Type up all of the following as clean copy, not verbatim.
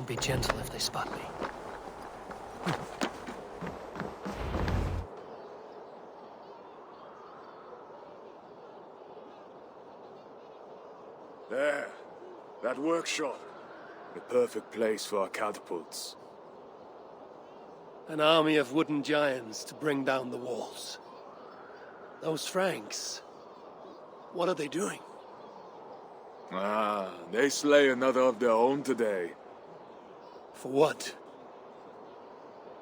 won't be gentle if they spot me. There. That workshop. The perfect place for our catapults. An army of wooden giants to bring down the walls. Those Franks, what are they doing? Ah, they slay another of their own today. For what?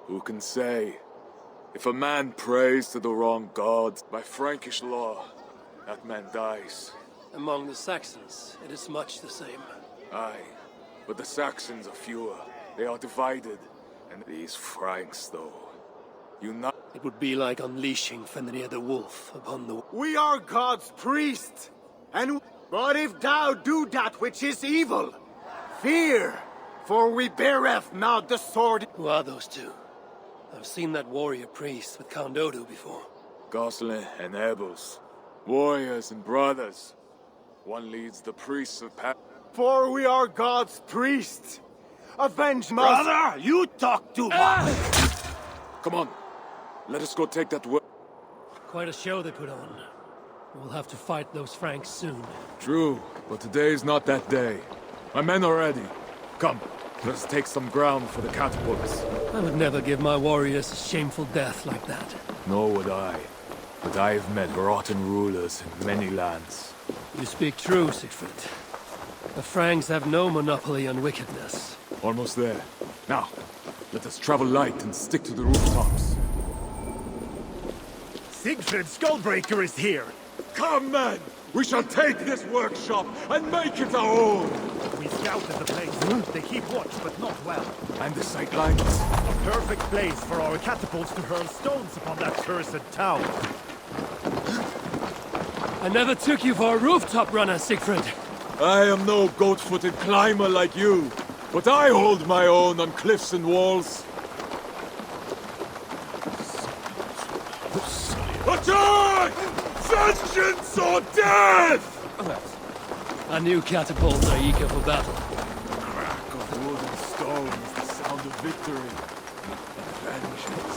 Who can say? If a man prays to the wrong god, by Frankish law, that man dies. Among the Saxons, it is much the same. Aye, but the Saxons are fewer. They are divided. And these Franks, though, unite. It would be like unleashing Fenrir the Wolf upon the... We are God's priests, and but if thou do that which is evil, fear, for we beareth not the sword. Who are those two? I've seen that warrior priest with Count Odo before. Gosselin and Ebels, warriors and brothers. One leads the priests of For we are God's priests. Avenge us. Brother, you talk too much! Come on, let us go take that work. Quite a show they put on. We'll have to fight those Franks soon. True, but today is not that day. My men are ready. Come, let us take some ground for the catapults. I would never give my warriors a shameful death like that. Nor would I. But I have met rotten rulers in many lands. You speak true, Siegfried. The Franks have no monopoly on wickedness. Almost there. Now, let us travel light and stick to the rooftops. Siegfried Skullbreaker is here! Come, men! We shall take this workshop and make it our own! We scouted the place. They keep watch, but not well. And the sight lines. A perfect place for our catapults to hurl stones upon that cursed town. I never took you for a rooftop runner, Siegfried. I am no goat-footed climber like you, but I hold my own on cliffs and walls. Attack! Vengeance or death! Our new catapults are eager for battle. Crack of wood and stone is the sound of victory. Vengeance.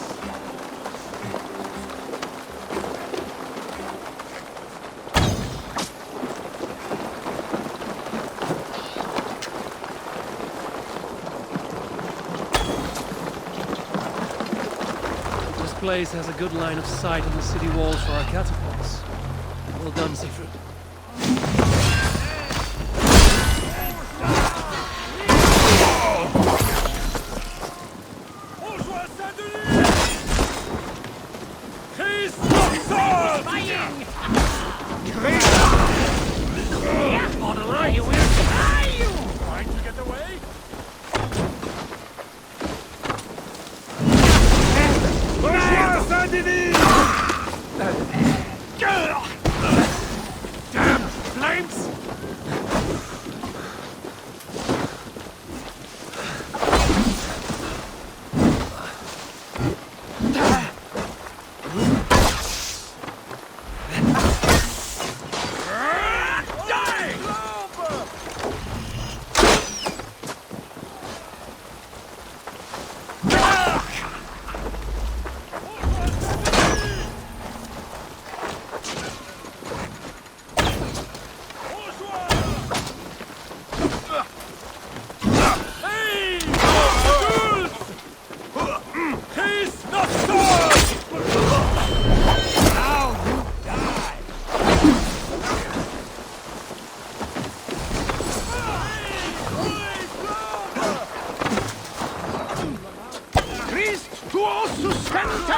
This place has a good line of sight on the city walls for our catapults. Well done, Siegfried.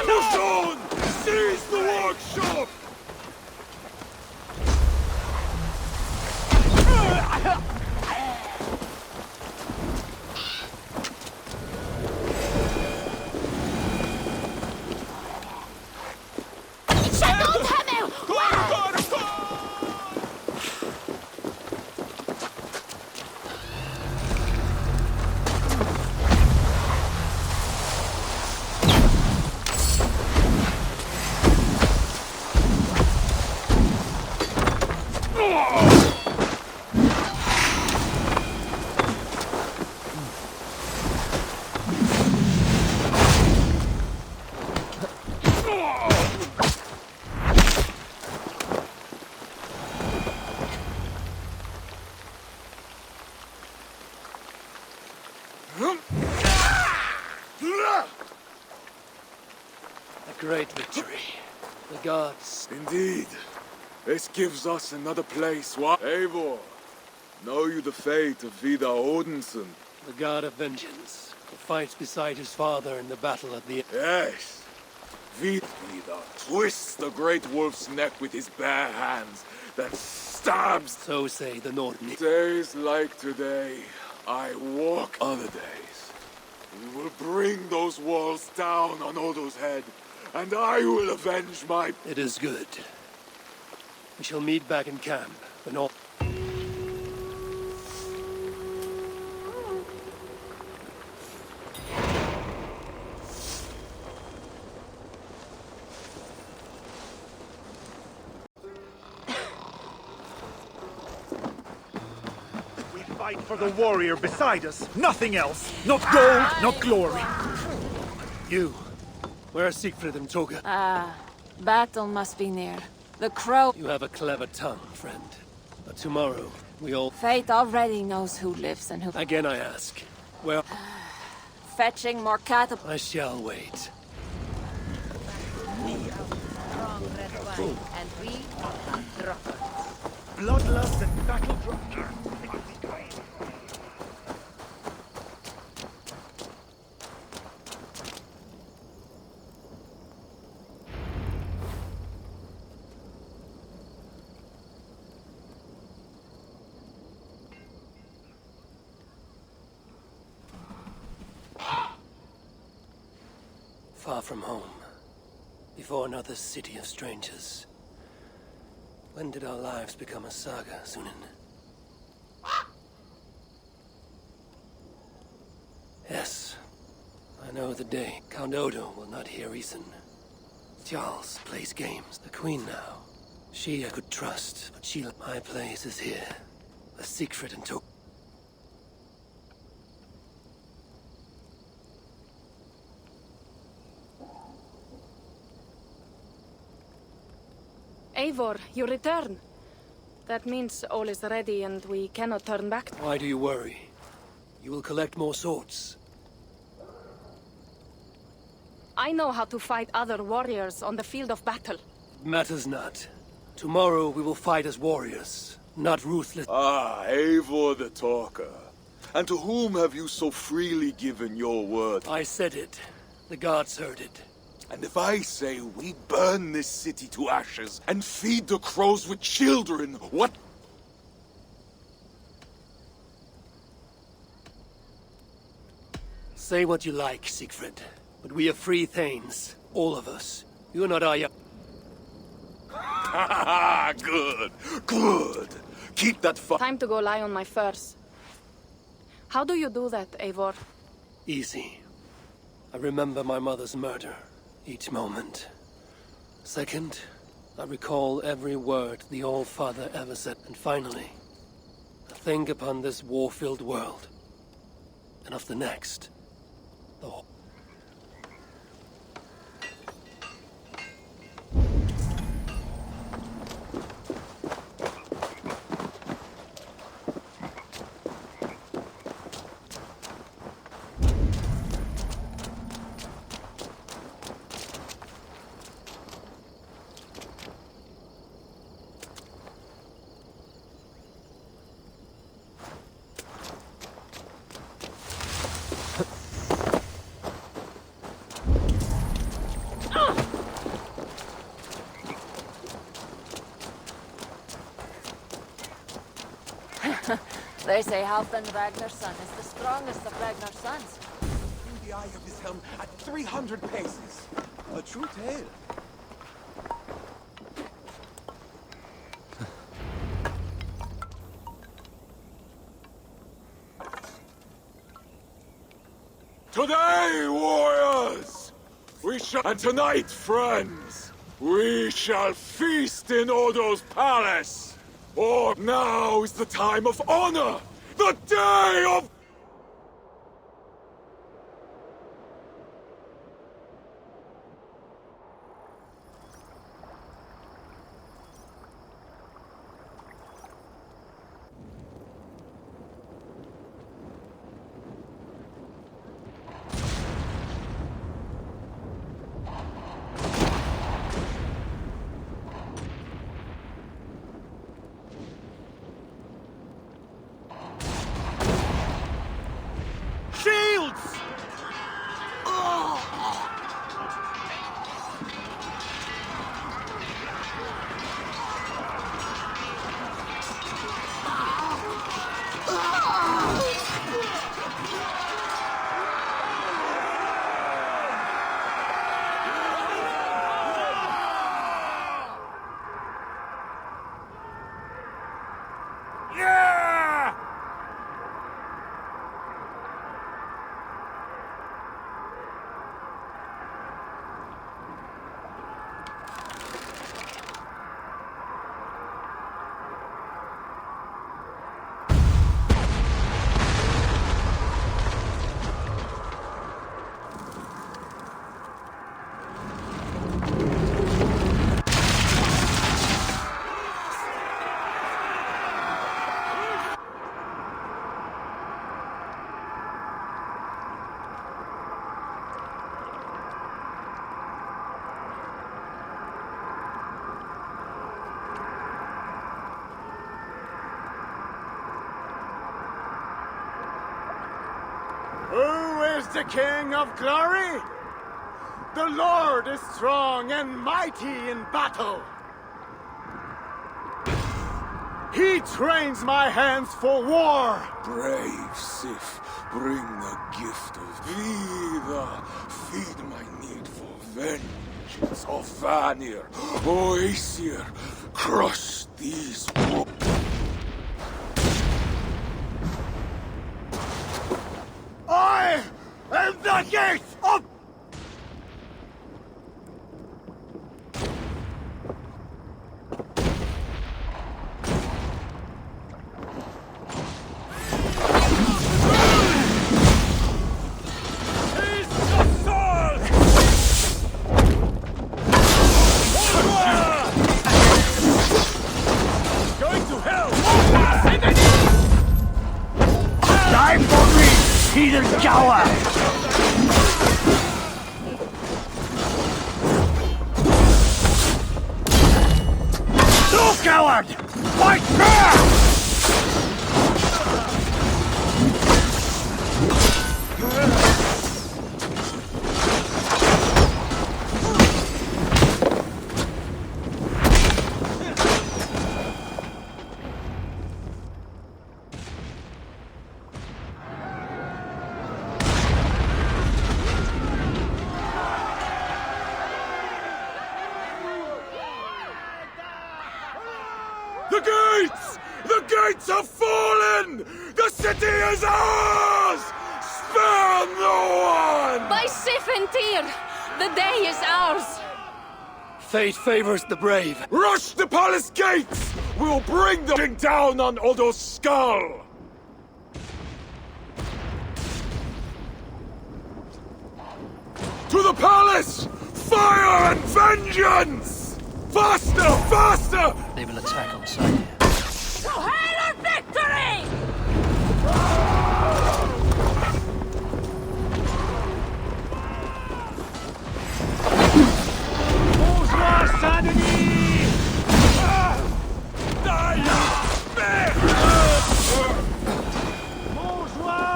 Push on! Seize the workshop! A great victory. The gods. Indeed. This gives us another place. What? Eivor, know you the fate of Vidar Odinson? The god of vengeance, who fights beside his father in the battle at the end. Yes. Vidar twists the great wolf's neck with his bare hands, then stabs. So say the Nordni. Days like today, I walk. Other days, we will bring those walls down on Odo's head, and I will avenge my... It is good. We shall meet back in camp when all... We fight for the warrior beside us, nothing else. Not gold, not glory. You, where are Siegfried and Toga? Battle must be near. The crow... You have a clever tongue, friend. But tomorrow, we all... Fate already knows who lives and who... Again I ask, where... Fetching more cattle... I shall wait. Strong red wine, and we are drunkards. Bloodlust and battle drunk. Far from home, before another city of strangers. When did our lives become a saga, Sunan? Yes, I know the day. Count Odo will not hear reason. Charles plays games. The queen now. She I could trust, but she... My place is here. With Siegfried and Toga. Eivor, you return. That means all is ready and we cannot turn back. Why do you worry? You will collect more swords. I know how to fight other warriors on the field of battle. It matters not. Tomorrow we will fight as warriors, not ruthless. Ah, Eivor the Talker. And to whom have you so freely given your word? I said it. The gods heard it. And if I say we burn this city to ashes and feed the crows with children, what? Say what you like, Siegfried. But we are free Thanes. All of us. You are not our young... Good. Good. Keep that Time to go lie on my furs. How do you do that, Eivor? Easy. I remember my mother's murder. Each moment. Second, I recall every word the All-Father ever said. And finally, I think upon this war-filled world. And of the next. The whole... They say Halfdan Ragnar's son is the strongest of Ragnar's sons. Through the eye of his helm at 300 paces. A true tale. Today, warriors! We shall... And tonight, friends, we shall feast in Odo's palace! For now is the time of honor! The day of... the King of Glory? The Lord is strong and mighty in battle. He trains my hands for war. Brave Sif, bring the gift of Vida. Feed my need for vengeance. Of Vanir, O Aesir, crush these wolves. I am the gate of... Die for me, heathen coward! No coward! Fight fair! The gates! The gates have fallen! The city is ours! Spare no one! By Sif and Tyr, the day is ours. Fate favors the brave. Rush the palace gates! We'll bring the king down on Odo's skull! To the palace! Fire and vengeance! Faster! Faster! They will attack on sight. To hail our victory! Bonsoir, Saint-Denis! Bonsoir!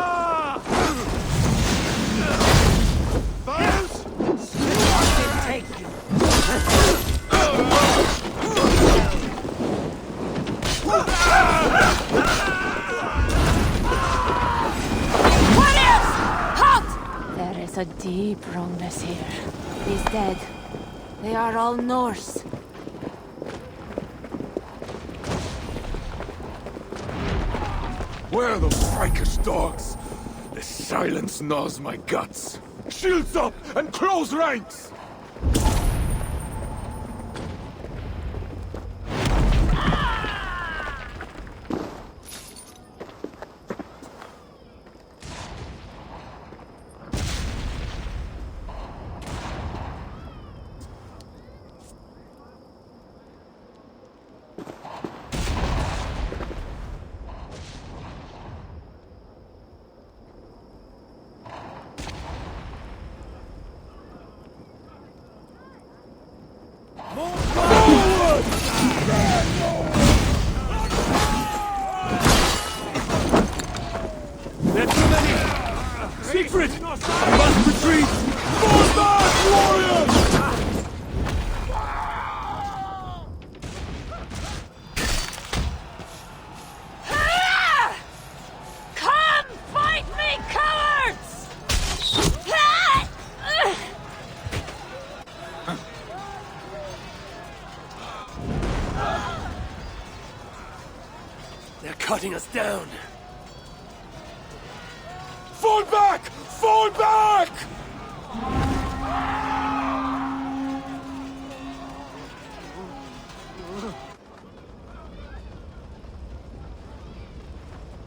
There is a deep wrongness here. These dead, they are all Norse. Where are those Frankish dogs? The silence gnaws my guts. Shields up and close ranks! Siegfried! I must retreat! Fall back, warriors! Come fight me, cowards! They're cutting us down. Fall back! Fall back!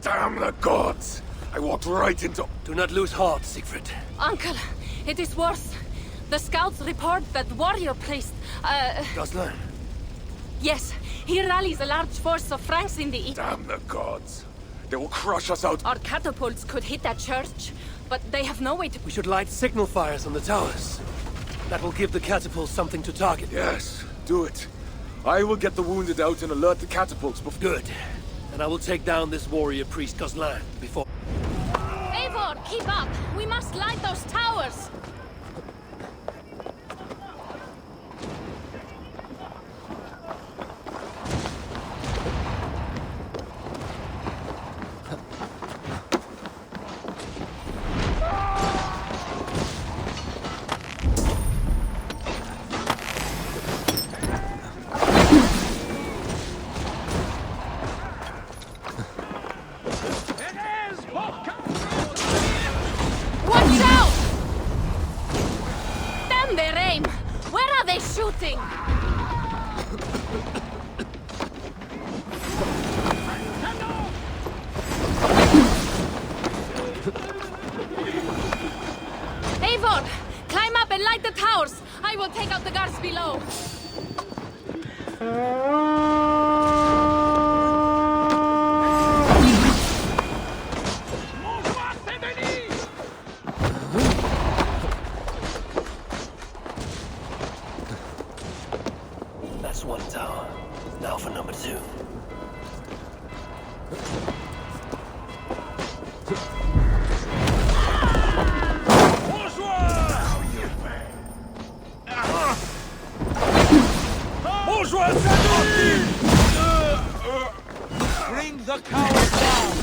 Damn the gods! I walked right into... Do not lose heart, Siegfried. Uncle, it is worse. The scouts report that warrior priest, Goslan, yes, he rallies a large force of Franks in the east. Damn the gods! They will crush us out. Our catapults could hit that church, but they have no way to... we should light signal fires on the towers. That will give the catapults something to target. Yes, do it. I will get the wounded out and alert the catapults before... Good. And I will take down this warrior priest Goslan before... Eivor, Keep up! We must light those towers! Watch out! Damn their aim! Where are they shooting? Eivor! Climb up and light the towers! I will take out the guards below! That's one tower. Now for number 2. Bring the cowards down!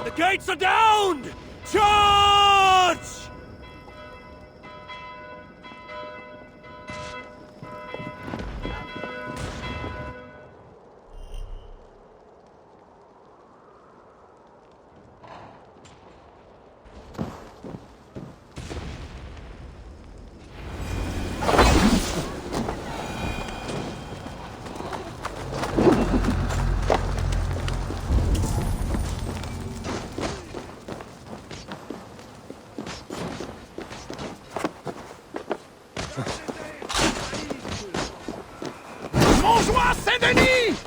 The gates are down! Charge! Bonjour, Saint-Denis!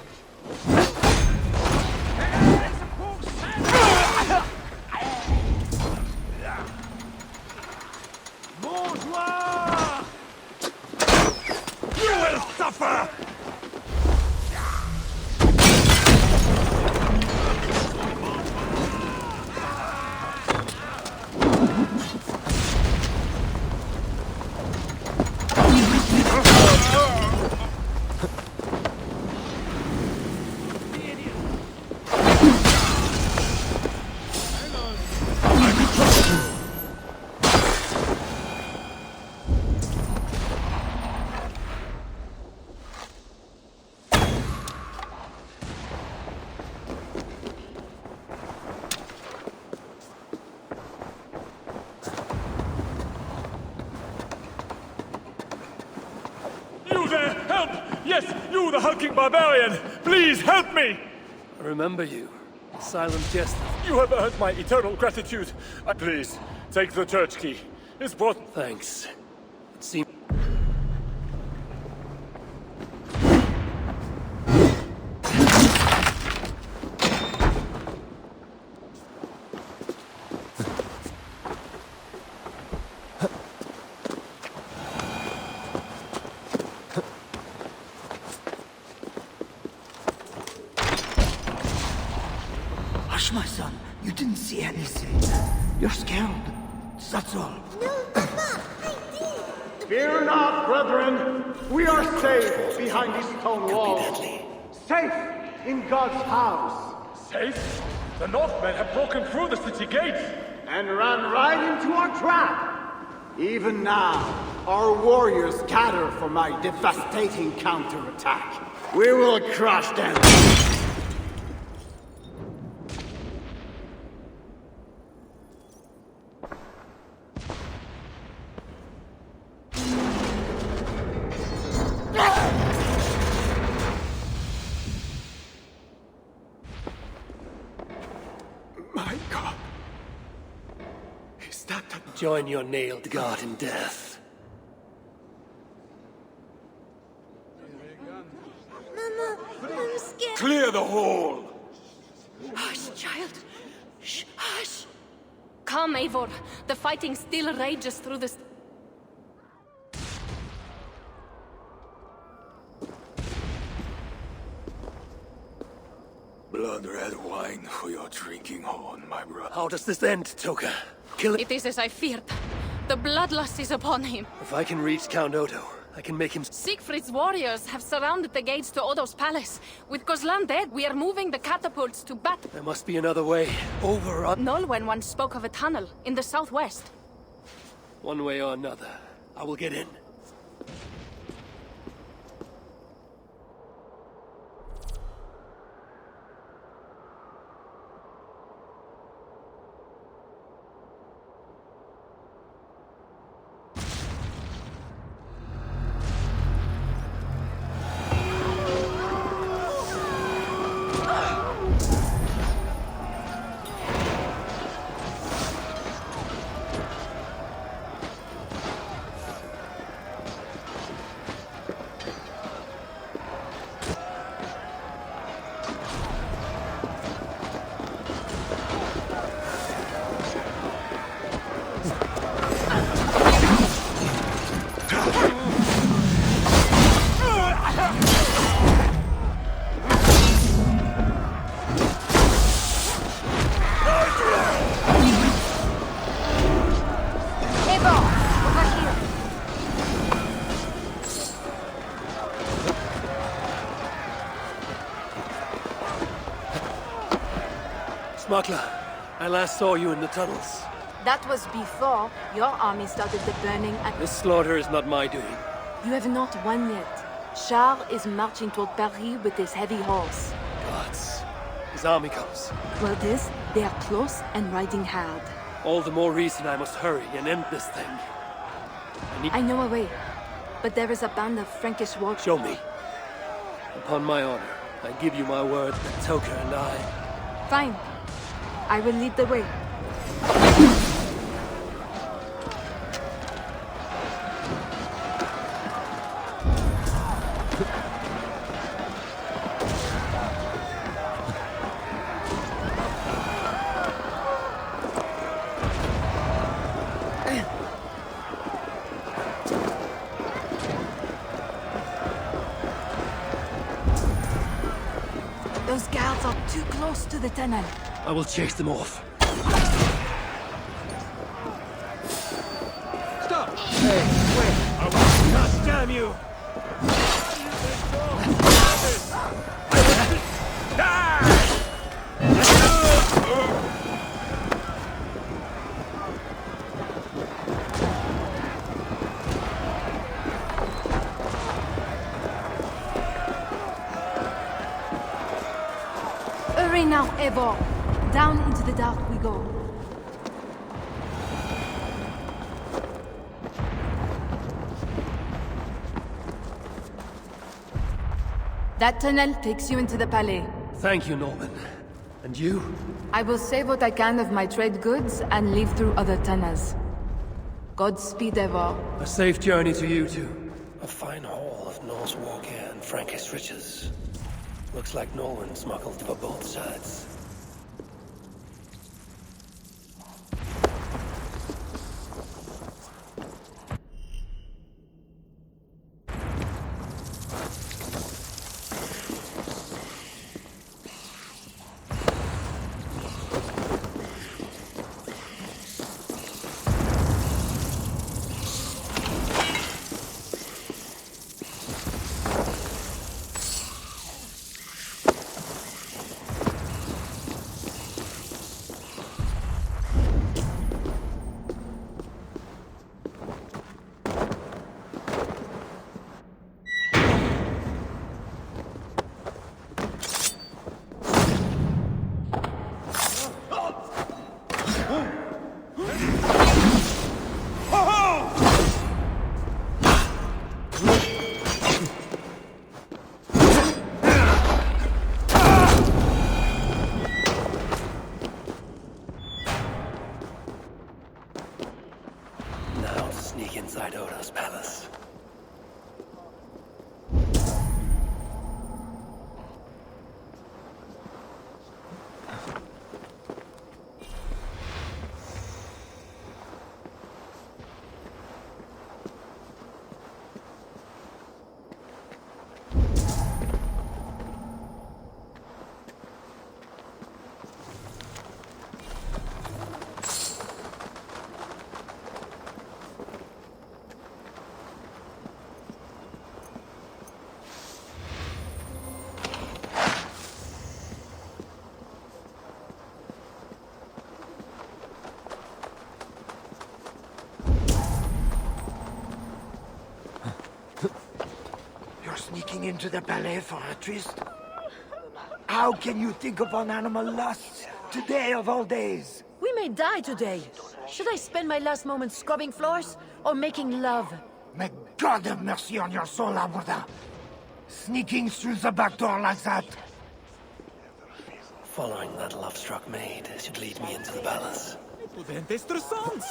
Bonjour! You will suffer! You there! Help! Yes, you, the hulking barbarian! Please help me! I remember you. The silent jester. You have earned my eternal gratitude. Please, take the church key. It's brought... Thanks. It seems... Hush, my son. You didn't see anything. You're scared. That's all. Fear not, brethren. We are safe behind these stone walls. Safe in God's house. Safe? The Northmen have broken through the city gates! And ran right into our trap. Even now, our warriors gather for my devastating counterattack. We will crush them. Join your nailed god in death. Mama, I'm scared. Clear the hall! Hush, child. Shh, hush. Come, Eivor. The fighting still rages through the... Blood red wine for your drinking horn, my brother. How does this end, Toka? Kill it. It is as I feared. The bloodlust is upon him. If I can reach Count Odo, I can make him... Siegfried's warriors have surrounded the gates to Odo's palace. With Gozlan dead, we are moving the catapults to bat... There must be another way. Over on... Nolwenn once spoke of a tunnel in the southwest. One way or another, I will get in. Smuggler, I last saw you in the tunnels. That was before your army started the burning and... This slaughter is not my doing. You have not won yet. Charles is marching toward Paris with his heavy horse. Gods. His army comes. Well, they are close and riding hard. All the more reason I must hurry and end this thing. I know a way, but there is a band of Frankish warriors. Show me. Upon my honor, I give you my word that Toka and I... Fine. I will lead the way. Those guards are too close to the tunnel. I will chase them off. Stop! Hey, wait! I will not damn you! Hurry now, Eivor. Down into the dark we go. That tunnel takes you into the Palais. Thank you, Norman. And you? I will save what I can of my trade goods and leave through other tunnels. Godspeed, Eivor. A safe journey to you too. A fine haul of Norse war gear and Frankish riches. Looks like Norman smuggled for both sides. sneaking into the ballet for a tryst? How can you think of an animal lust today of all days? We may die today. Should I spend my last moments scrubbing floors or making love? May God have mercy on your soul, Abuda. Sneaking through the back door like that. Following that love-struck maid should lead me into the palace. Potente stressante.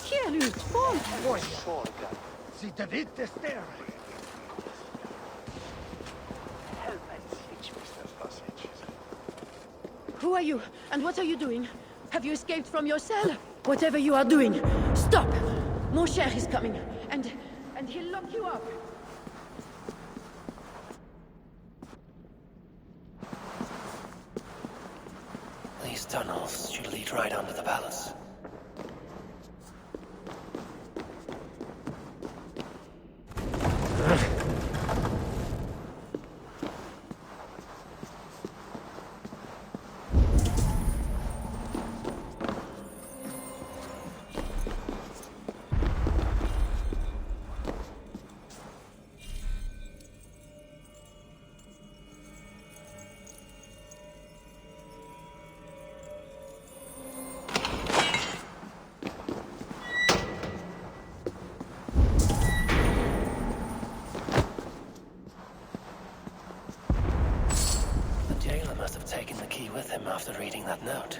Quel utfall! Si devait tester. Who are you? And what are you doing? Have you escaped from your cell? Whatever you are doing, stop! Mon cher is coming, and he'll lock you up. These tunnels should lead right under the palace. The jailer must have taken the key with him after reading that note.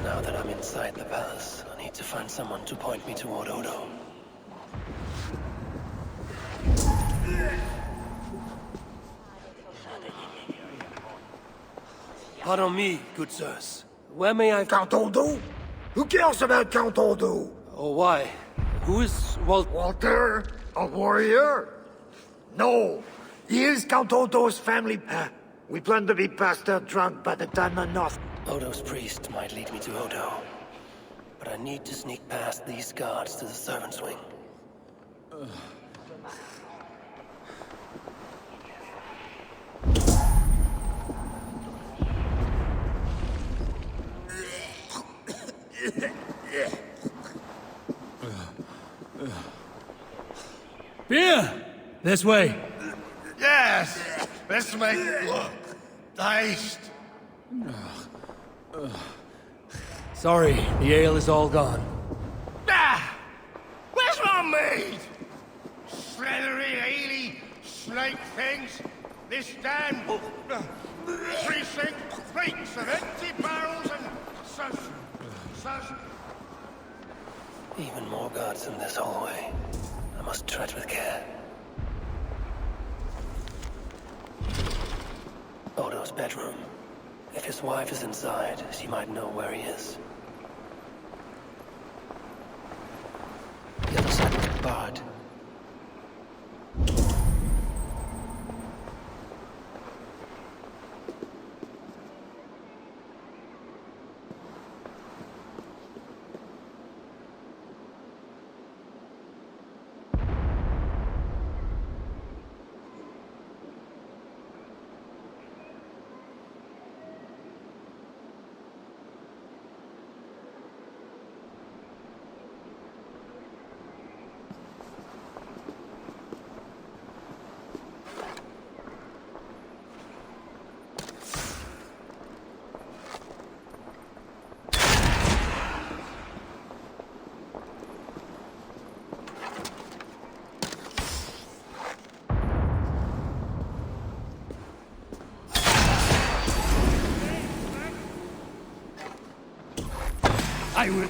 Now that I'm inside the palace, I need to find someone to point me toward Odo. Pardon me, good sirs. Where may I... Count Odo? Who cares about Count Odo? Oh, why? Who is Walter? A warrior? No. He is Count Odo's family. We plan to be bastard drunk by the time the North... Odo's priest might lead me to Odo. But I need to sneak past these guards to the servants' wing. Beer! This way. Yes, this way. Taste. Sorry, the ale is all gone. Ah! Where's my maid? Slithery, haley, snake things. This damn precinct reeks of empty barrels and such. Even more guards in this hallway. I must tread with care. Odo's bedroom. If his wife is inside, she might know where he is. The other side is barred. I will...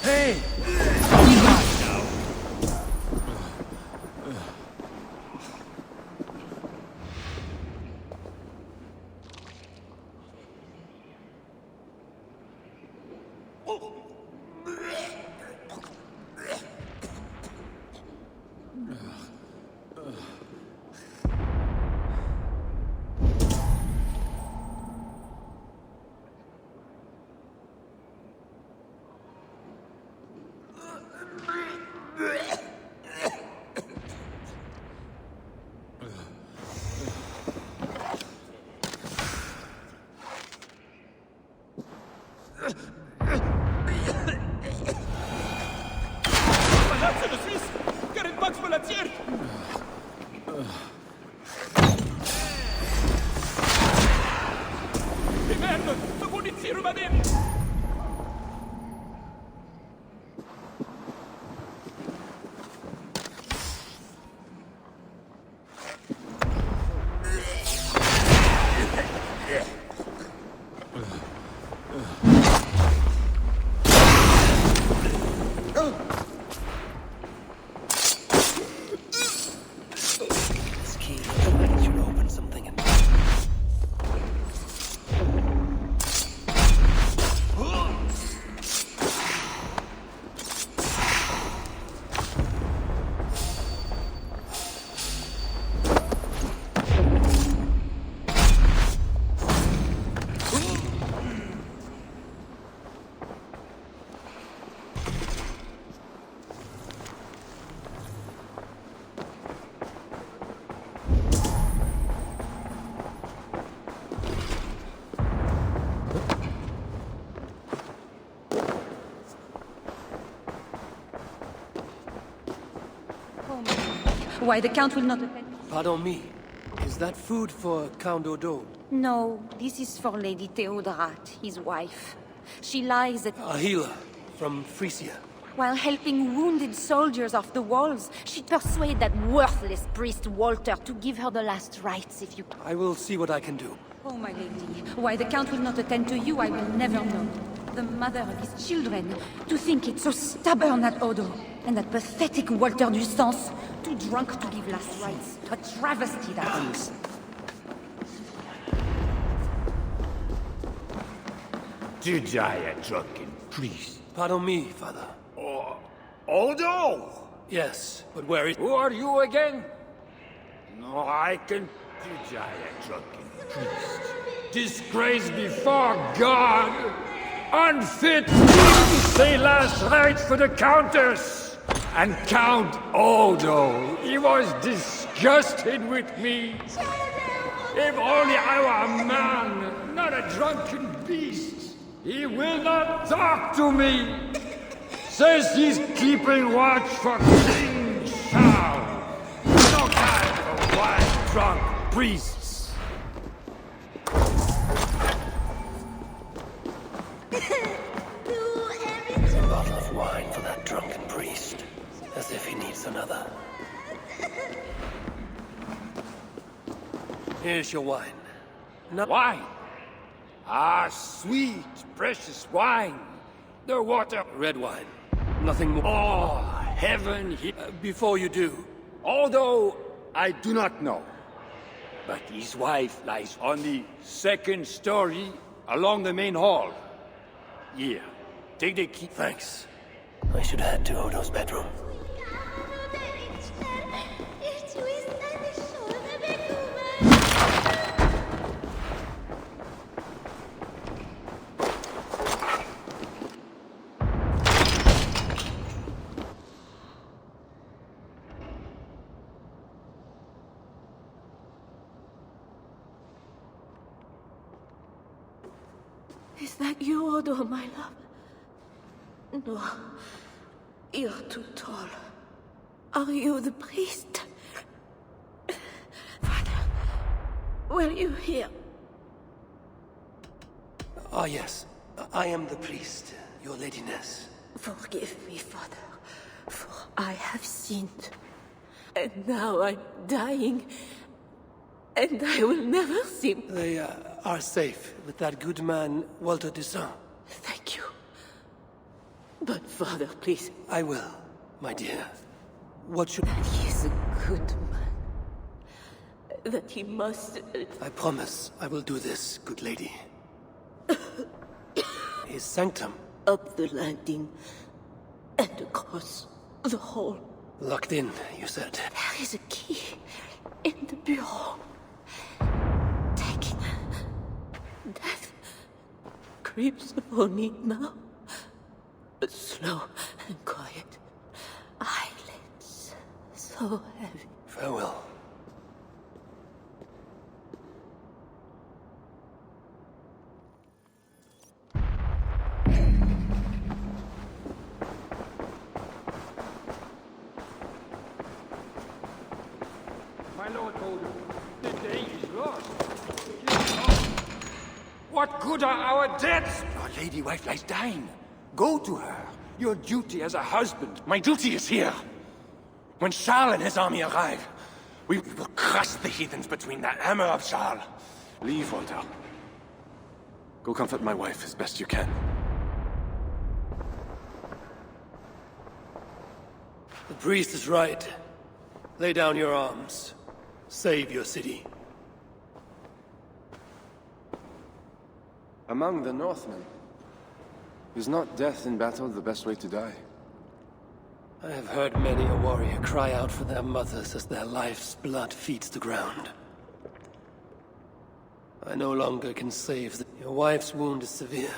Hey! on him! This key looks like it should open something in Why the Count will not attend? Pardon me. Is that food for Count Odo? No, this is for Lady Theodorat, his wife. She lies at... A healer from Frisia. While helping wounded soldiers off the walls, she'd persuade that worthless priest Walter to give her the last rites if you... I will see what I can do. Oh, my lady, why the Count will not attend to you, I will never know. The mother of his children, to think it's so stubborn at Odo. And that pathetic Walter du Sens, too drunk to give last rites. A travesty, that is. To die a drunken priest. Pardon me, Father. Odo! Yes, but where is... Who are you again? No, I can to die a drunken priest. Disgrace before God! Unfit to say last rites for the Countess! And Count Odo, he was disgusted with me. If only I were a man, not a drunken beast. He will not talk to me. Says he's keeping watch for King Charles. No time for wild drunk priests. A bottle of wine for that drunken priest. As if he needs another. Here's your wine. No Wine? Ah, sweet, precious wine. The water... red wine. Nothing more. Oh, heaven he... Before you do, Although I do not know. But his wife lies on the second story along the main hall. Here, take the key. thanks. I should head to Odo's bedroom. Is that you, Odo, my love? No. You're too tall. Are you the priest? Father, were you here? Ah, yes. I am the priest, your ladiness. Forgive me, Father, for I have sinned. And now I'm dying, and I will never sin. They are safe with that good man, Walter Toussaint. Thank you. But, Father, please. I will, my dear. What should... He's a good man. That he must... I promise I will do this, good lady. His sanctum. Up the landing, and across the hall. Locked in, you said. There is a key in the bureau. Take it. Death creeps upon me now. Slow and quiet. Eyelids so heavy. Farewell. My lord Odo, the day is lost. What good are our deaths? Not lady wife lies dying. Go to her. Your duty as a husband. My duty is here. When Shal and his army arrive, we will crush the heathens between the hammer of Shal. Leave, Walter. Go comfort my wife as best you can. The priest is right. Lay down your arms. Save your city. Among the Northmen, is not death in battle the best way to die? I have heard many a warrior cry out for their mothers as their life's blood feeds the ground. I no longer can save them. Your wife's wound is severe.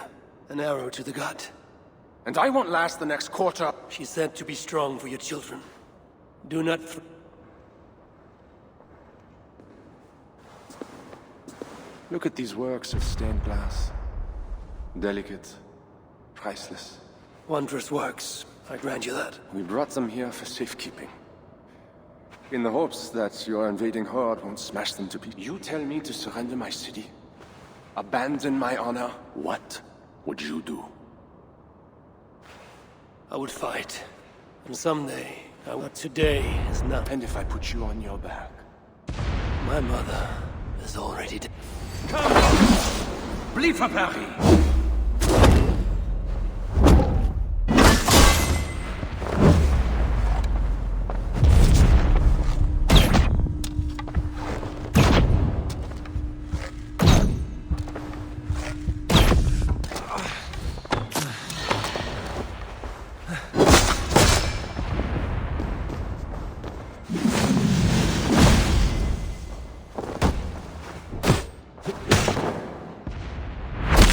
An arrow to the gut. And I won't last the next quarter. She said to be strong for your children. Do not... Look at these works of stained glass. Delicate, priceless. Wondrous works. I grant you that. We brought them here for safekeeping. In the hopes that your invading horde won't smash them to pieces. You tell me to surrender my city? Abandon my honor? What would you do? I would fight. And someday, I would. Today is not. And if I put you on your back? My mother is already dead. Come! Bleed for Paris!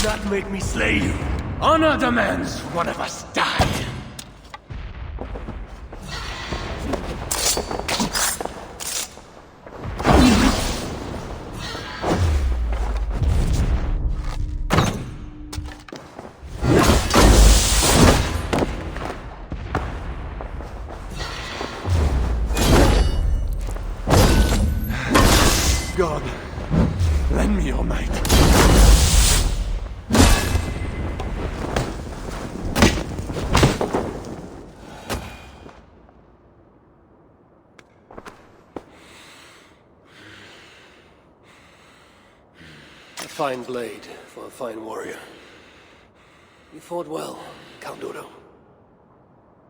Not make me slay you. Honor demands one of us die. God, lend me your might. A fine blade for a fine warrior. You fought well, Count Odo.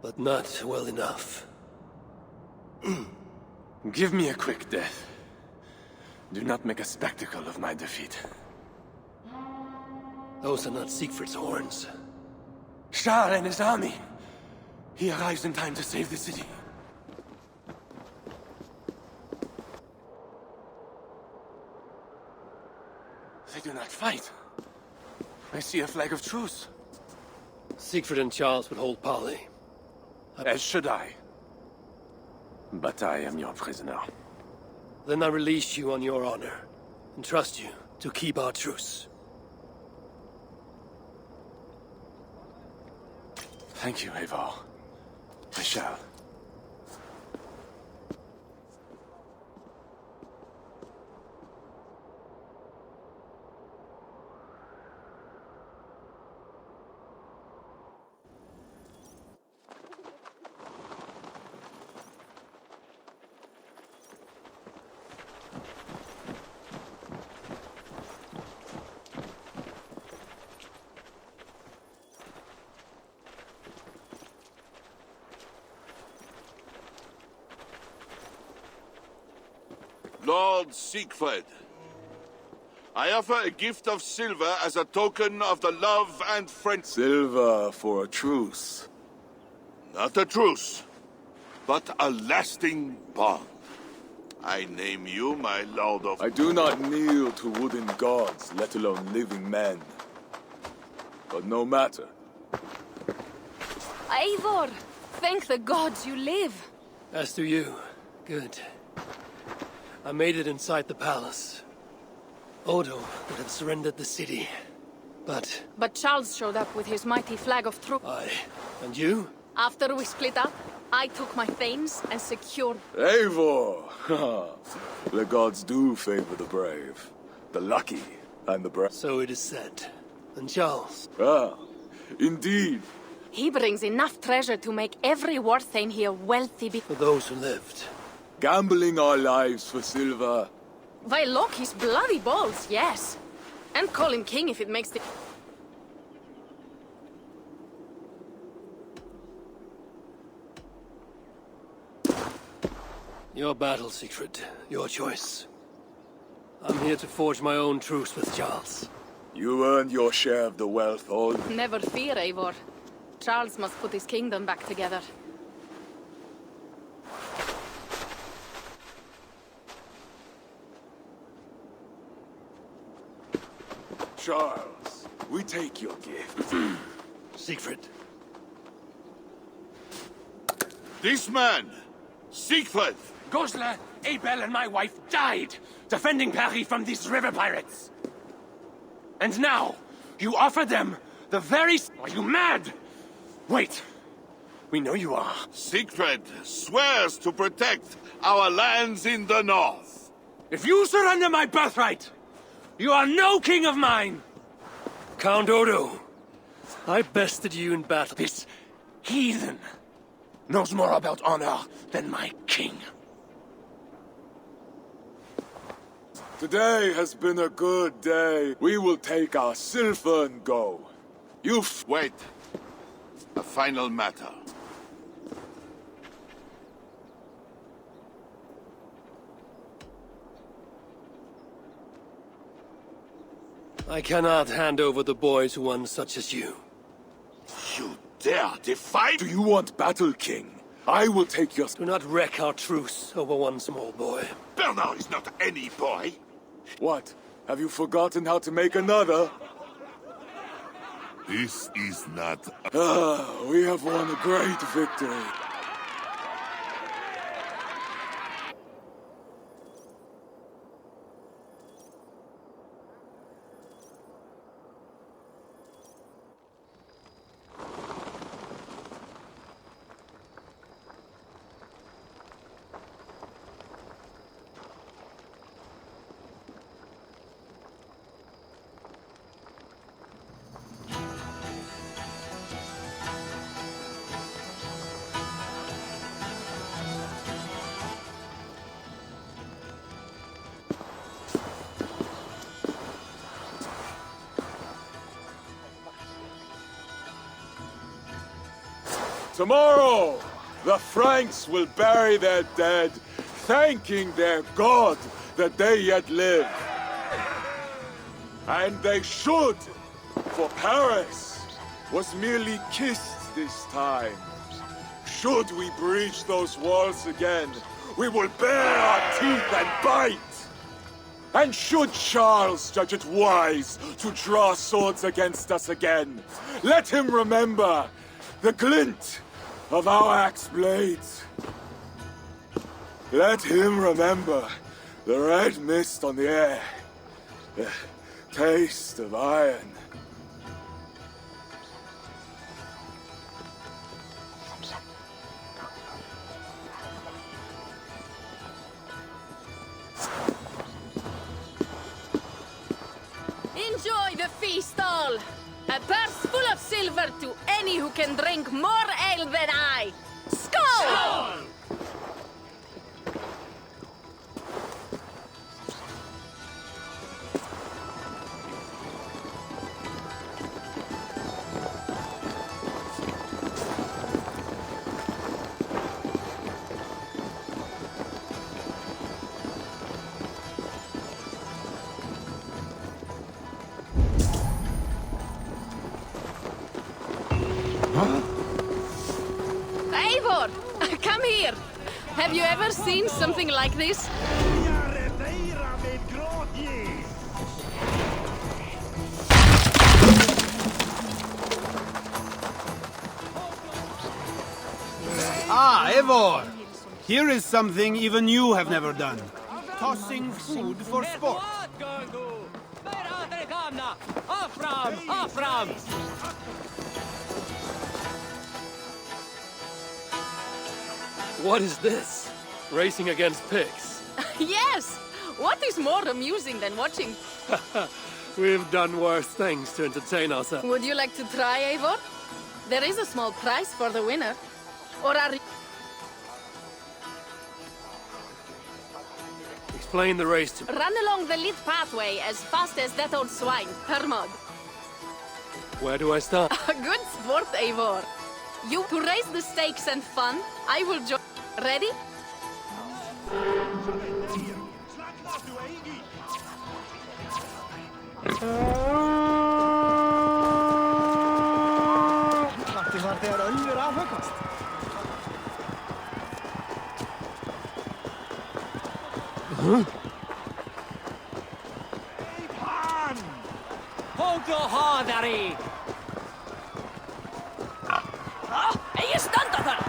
But not well enough. Give me a quick death. Do not make a spectacle of my defeat. Those are not Siegfried's horns. Shal and his army. He arrives in time to save the city. They do not fight. I see a flag of truce. Siegfried and Charles would hold parley. As should I. But I am your prisoner. Then I release you on your honor, and trust you to keep our truce. Thank you, Eivor. I shall. Lord Siegfried, I offer a gift of silver as a token of the love and friendship. Silver for a truce. Not a truce, but a lasting bond. I name you my Lord of... I do not kneel to wooden gods, let alone living men. But no matter. Eivor! Thank the gods you live! As do you. Good. I made it inside the palace. Odo would have surrendered the city, but... But Charles showed up with his mighty flag of truce. Aye. And you? After we split up, I took my thanes and secured... Eivor! The gods do favor the brave, the lucky, and the brave. So it is said. And Charles. Ah, indeed. He brings enough treasure to make every Warthane here wealthy For those who lived. Gambling our lives for silver. By Loki's bloody balls, yes. And call him king if it makes the... Your battle, Secret. Your choice. I'm here to forge my own truce with Charles. You earned your share of the wealth, all. Never fear, Eivor. Charles must put his kingdom back together. Charles, we take your gift. Siegfried. This man, Siegfried. Goslar, Abel, and my wife died defending Paris from these river pirates. And now, you offer them the very... Are you mad? Wait. We know you are. Siegfried swears to protect our lands in the north. If you surrender my birthright, you are no king of mine! Count Odo. I bested you in battle. This heathen knows more about honor than my king. Today has been a good day. We will take our silver and go. Wait. A final matter. I cannot hand over the boys to one such as you. You dare defy? Do you want battle, King? I will take your... Do not wreck our truce over one small boy. Bernard is not any boy. What? Have you forgotten how to make another? This is not... We have won a great victory. Tomorrow, the Franks will bury their dead, thanking their god that they yet live. And they should, for Paris was merely kissed this time. Should we breach those walls again, we will bare our teeth and bite. And should Charles judge it wise to draw swords against us again, let him remember the glint of our axe blades. Let him remember the red mist on the air, the taste of iron. Enjoy the feast all! A purse full of silver to any who can drink more ale than I! SKAL! Eivor! Come here! Have you ever seen something like this? Ah, Eivor! Here is something even you have never done. Tossing food for sport. What is this? Racing against pigs? Yes! What is more amusing than watching... We've done worse things to entertain ourselves. Would you like to try, Eivor? There is a small prize for the winner. Or are you... Explain the race to me. Run along the lit pathway as fast as that old swine, Hermod. Where do I start? A good sport, Eivor. You to raise the stakes and fun, I will join. Ready? Var þegar önnur afhöggvast. Hold your hardari! Eigi standa þar!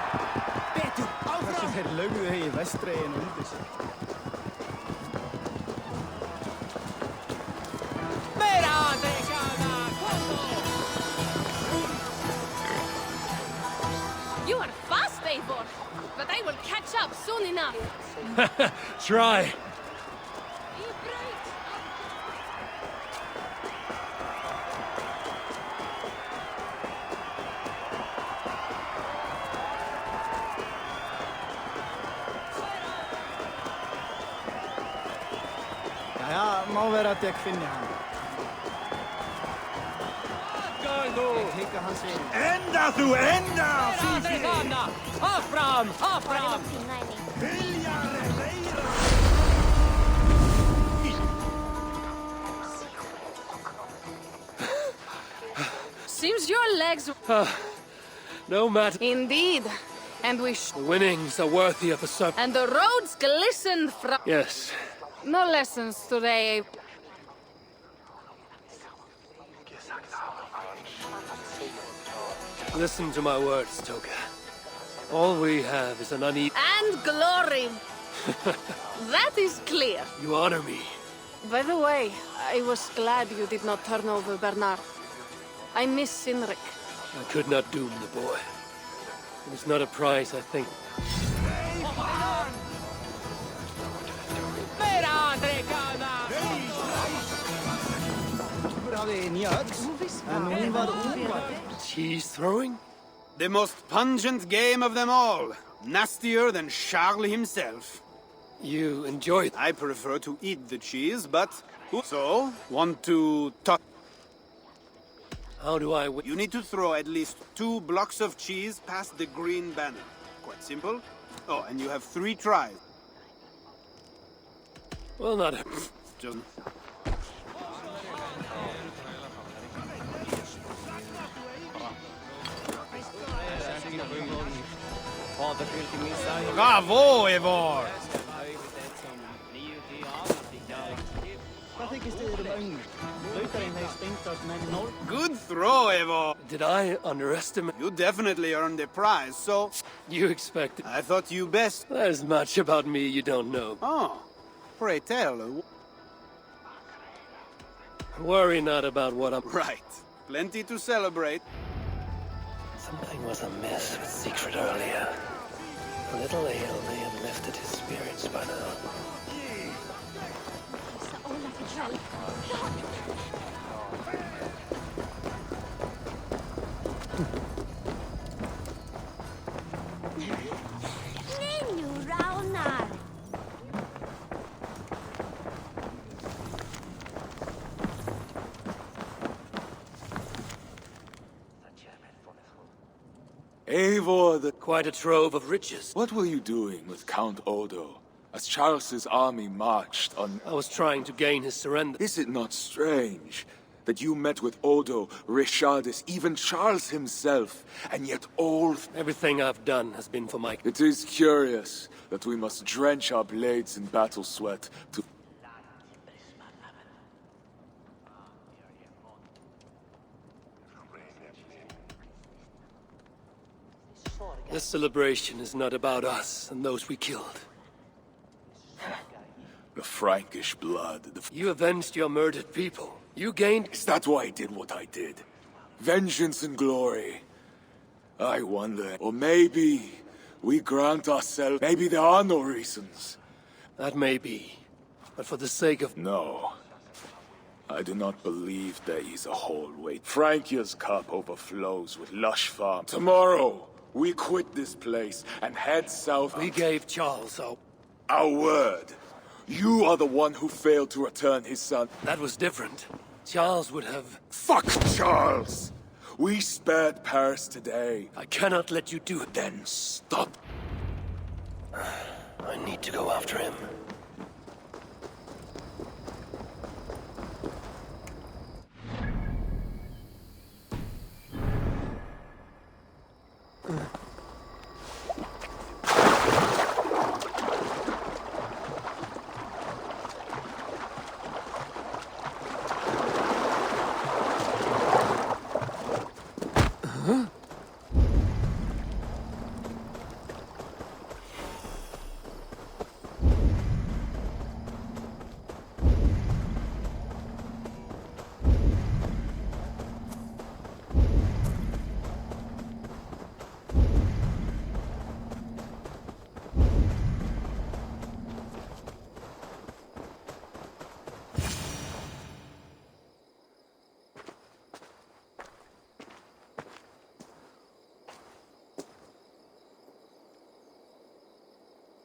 Betur, áfram! Þessu þeir lögðu hegi vestregin undir sig. Meira drekana! You are fast, Eivor. But I will catch up soon enough. Try. Jæja, má vera að ég finni hann. Ég hygg að hann sé... Enda þú, enda! Drekana! Áfram, áfram! Seems your legs... No matter. Indeed. And we The winnings are worthy of a serpent. And the roads glisten from... Yes. No lessons today. Listen to my words, Toga. All we have is an uneven... And glory. That is clear. You honor me. By the way, I was glad you did not turn over Bernard. I miss Sinric. I could not doom the boy. It was not a prize, I think. Meira drekana! Cheese throwing? The most pungent game of them all. Nastier than Charles himself. You enjoy it? I prefer to eat the cheese, but... So, want to talk? How do I win? You need to throw at least 2 blocks of cheese past the green banner. Quite simple. Oh, and you have 3 tries. Well, not... Just... Bravo, Eivor! Good throw, Eivor! Did I underestimate? You definitely earned the prize, so... You expected... I thought you best... There's much about me you don't know. Oh, pray tell. Worry not about what I'm... Right. Plenty to celebrate. Something was amiss with Siegfried earlier. A little ale may have lifted his spirits by now. Eivor, Quite a trove of riches. what were you doing with Count Odo as Charles's army marched on... I was trying to gain his surrender. Is it not strange that you met with Odo, Richardis, even Charles himself, and yet all... Everything I've done has been for my... It is curious that we must drench our blades in battle sweat to... This celebration is not about us and those we killed. The Frankish blood, You avenged your murdered people. You gained... Is that why I did what I did? Vengeance and glory. I wonder. Or maybe we grant ourselves... Maybe there are no reasons. That may be. But for the sake of... No. I do not believe there is a whole way. Francia's cup overflows with lush farm. Tomorrow, we quit this place and head south. We gave Charles our word. You are the one who failed to return his son. That was different. Charles would have... Fuck Charles! We spared Paris today. I cannot let you do it. Then stop. I need to go after him.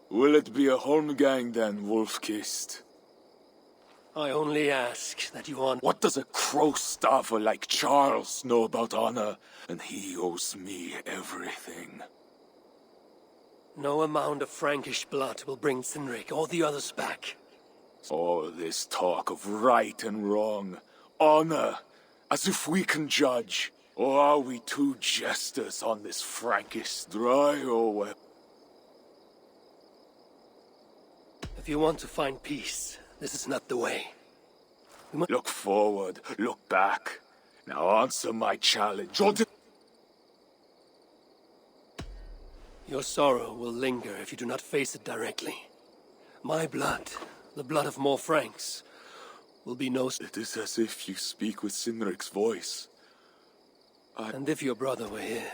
Will it be a Holmgang then, Wolf-Kissed? I only ask that you honor... What does a crow-staffer like Charles know about honor? And he owes me everything. No amount of Frankish blood will bring Cynric or the others back. All this talk of right and wrong, honor, as if we can judge. Or are we two jesters on this Frankish dry or wet? If you want to find peace, this is not the way. Look forward, look back. Now answer my challenge, or Your sorrow will linger if you do not face it directly. My blood, the blood of more Franks, will be no... It is as if you speak with Cynric's voice. And if your brother were here,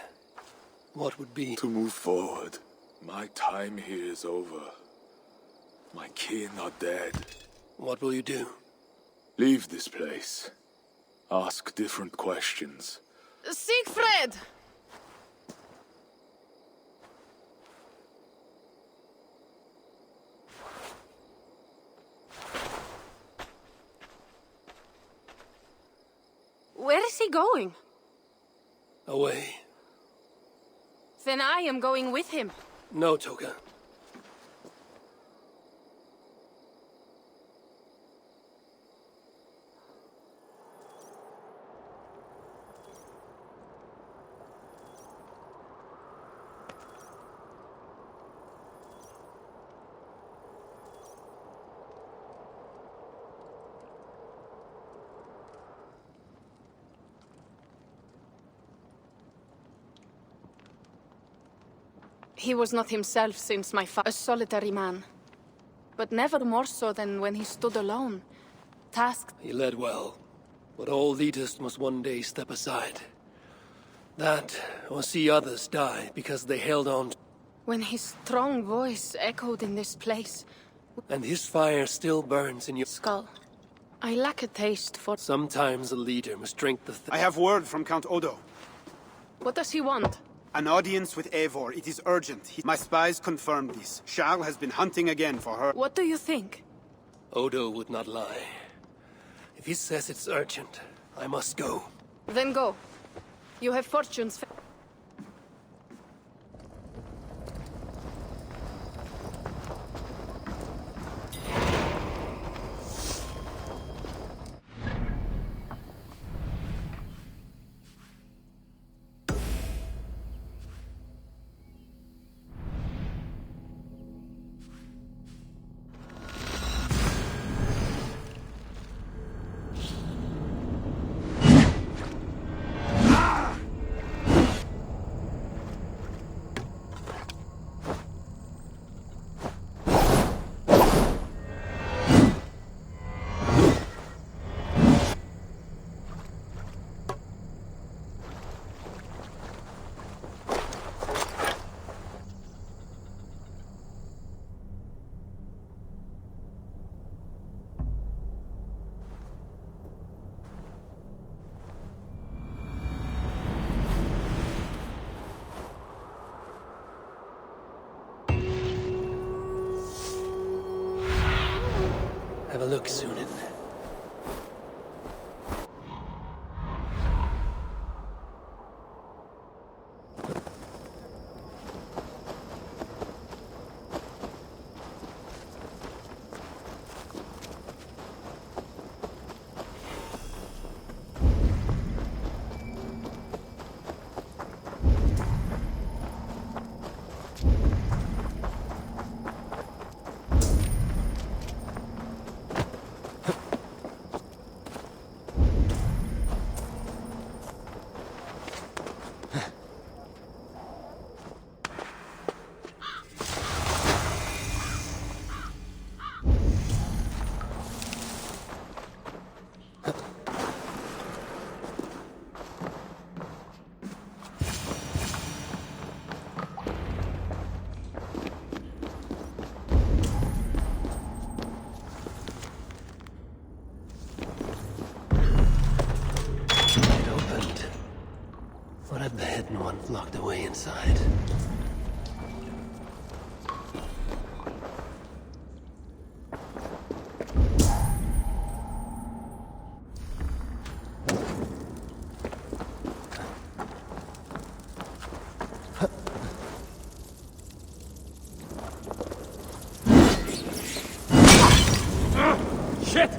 what would be... To move forward. My time here is over. My kin are dead. What will you do? Leave this place. Ask different questions. Siegfried! Where is he going? Away. Then I am going with him. No, Toga. He was not himself since my father, a solitary man. But never more so than when he stood alone, tasked. He led well, but all leaders must one day step aside. That, or see others die because they held on. When his strong voice echoed in this place. And his fire still burns in your... SKAL. I lack a taste for... Sometimes a leader must drink the... I have word from Count Odo. What does he want? An audience with Eivor. It is urgent. My spies confirmed this. Charles has been hunting again for her. What do you think? Odo would not lie. If he says it's urgent, I must go. Then go. You have fortunes. luck, Sunan. The hidden one locked away inside. Shit!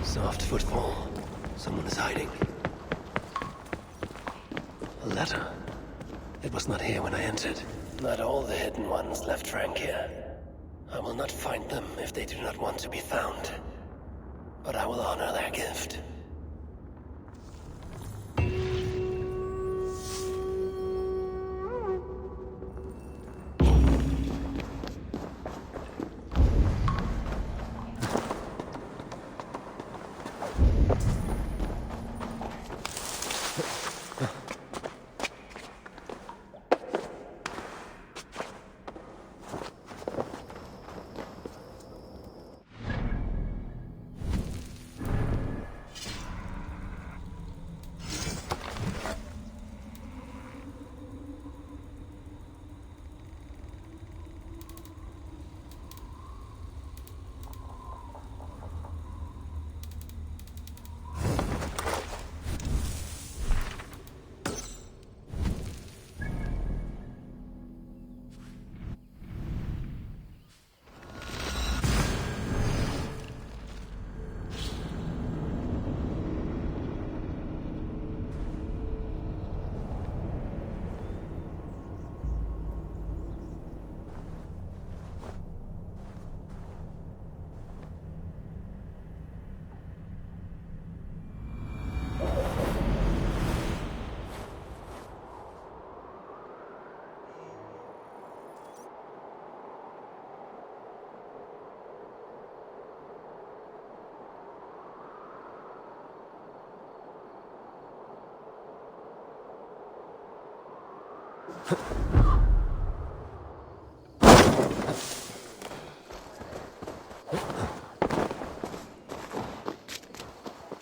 Soft footfall. Someone is hiding. A letter. It was not here when I entered. Not all the hidden ones left Frank here. I will not find them if they do not want to be found. But I will honor their gift.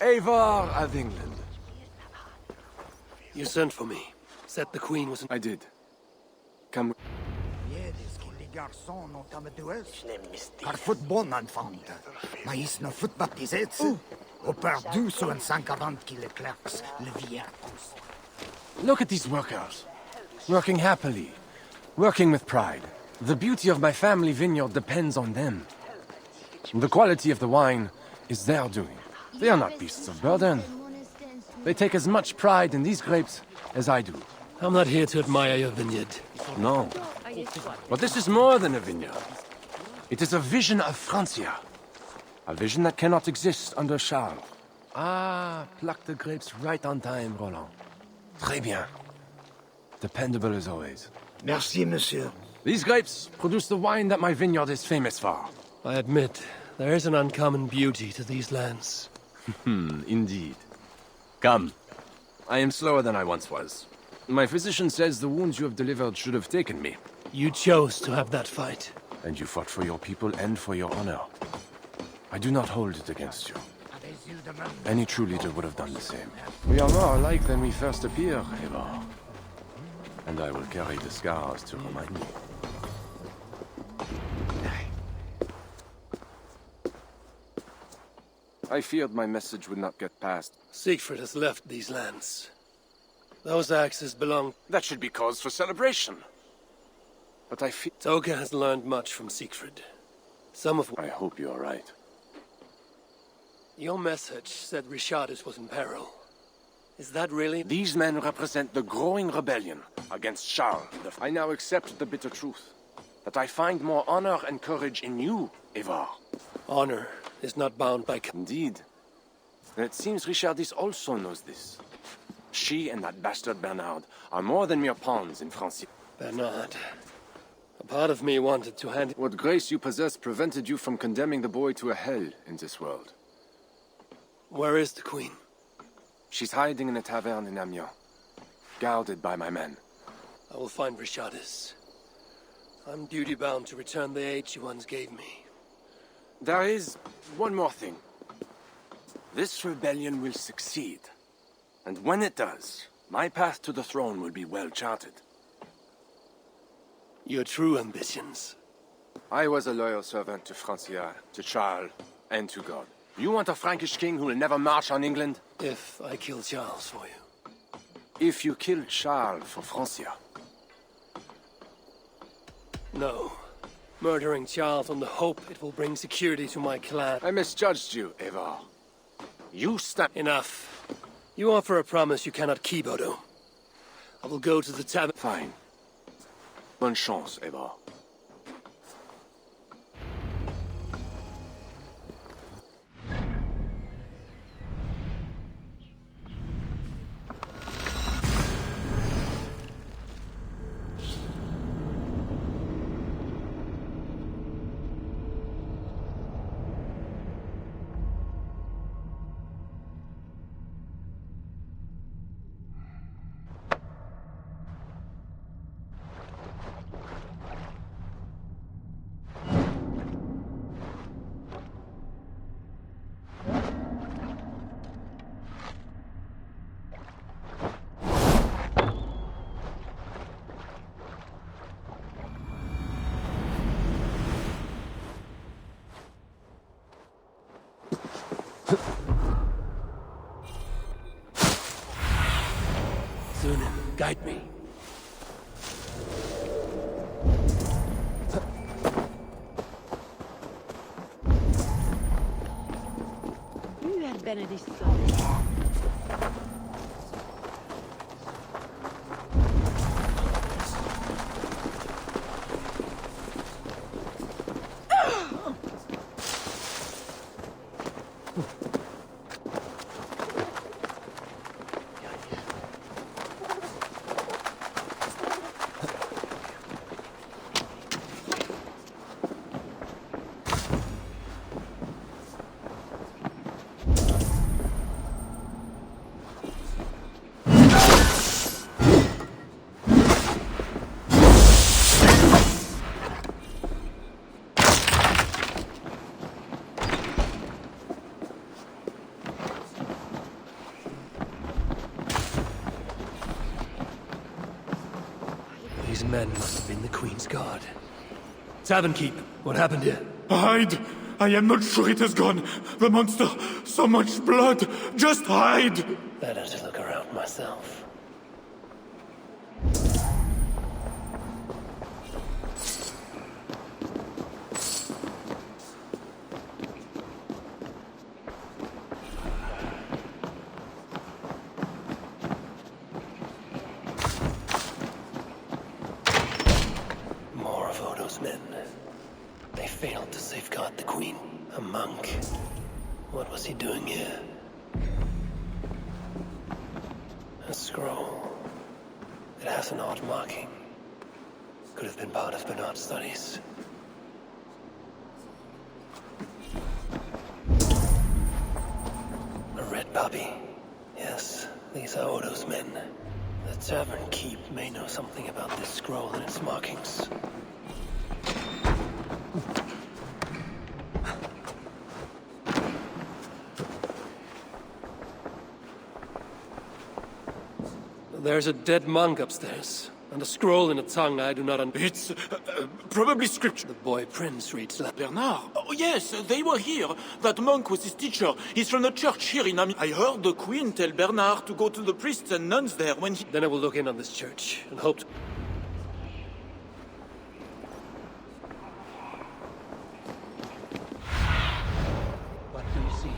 Eivor of England. You sent for me. Said the Queen was... I did. Come... Les garçons n'ont à me car foot bon enfant. Mais no foot baptisets. Au perdu sur un 140 qui le clercs, le vierge. Look at these workers. Working happily. Working with pride. The beauty of my family vineyard depends on them. The quality of the wine is their doing. They are not beasts of burden. They take as much pride in these grapes as I do. I'm not here to admire your vineyard. No. But this is more than a vineyard. It is a vision of Francia. A vision that cannot exist under Charles. Ah, pluck the grapes right on time, Roland. Très bien. Dependable as always. Merci, monsieur. These grapes produce the wine that my vineyard is famous for. I admit, there is an uncommon beauty to these lands. Indeed. Come. I am slower than I once was. My physician says the wounds you have delivered should have taken me. You chose to have that fight. And you fought for your people and for your honor. I do not hold it against you. Any true leader would have done the same. We are more alike than we first appear, Eivor. And I will carry the scars to remind me. I feared my message would not get past. Siegfried has left these lands. Those axes belong... That should be cause for celebration. But I fear... Toga has learned much from Siegfried. Some of... I hope you are right. Your message said Richardis was in peril. Is that really... These men represent the growing rebellion against Charles. I now accept the bitter truth. That I find more honor and courage in you, Eivor. Honor is not bound by... Indeed. And it seems Richardis also knows this. She and that bastard Bernard are more than mere pawns in Francia. Bernard... A part of me wanted to hand... What grace you possess prevented you from condemning the boy to a hell in this world. Where is the Queen? She's hiding in a tavern in Amiens, guarded by my men. I will find Richardis. I'm duty-bound to return the aid she once gave me. There is one more thing. This rebellion will succeed. And when it does, my path to the throne will be well charted. Your true ambitions. I was a loyal servant to Francia, to Charles, and to God. You want a Frankish king who will never march on England? If I kill Charles for you. If you kill Charles for Francia. No. Murdering Charles on the hope it will bring security to my clan. I misjudged you, Eivor. You stand... Enough. You offer a promise you cannot keep, Odo. I will go to the tavern... Fine. Bonne chance, Eivor. Sunan, guide me. men must have been the Queen's guard. Tavern Keep, what happened here? Hide! I am not sure it has gone. The monster, so much blood. Just hide! Better to look around myself. More of Odo's men. They failed to safeguard the Queen. A monk. What was he doing here? A scroll. It has an odd marking. Could have been part of Bernard's studies. A red puppy. Yes, these are Odo's men. The Tavern Keep may know something about this scroll and its markings. There's a dead monk upstairs, and a scroll in a tongue I do not understand. It's probably scripture. The boy Prince reads Latin. Bernard? Oh, yes, they were here. That monk was his teacher. He's from the church here in Amiens. I heard the Queen tell Bernard to go to the priests and nuns there when he... Then I will look in on this church, and hope to... What do you see?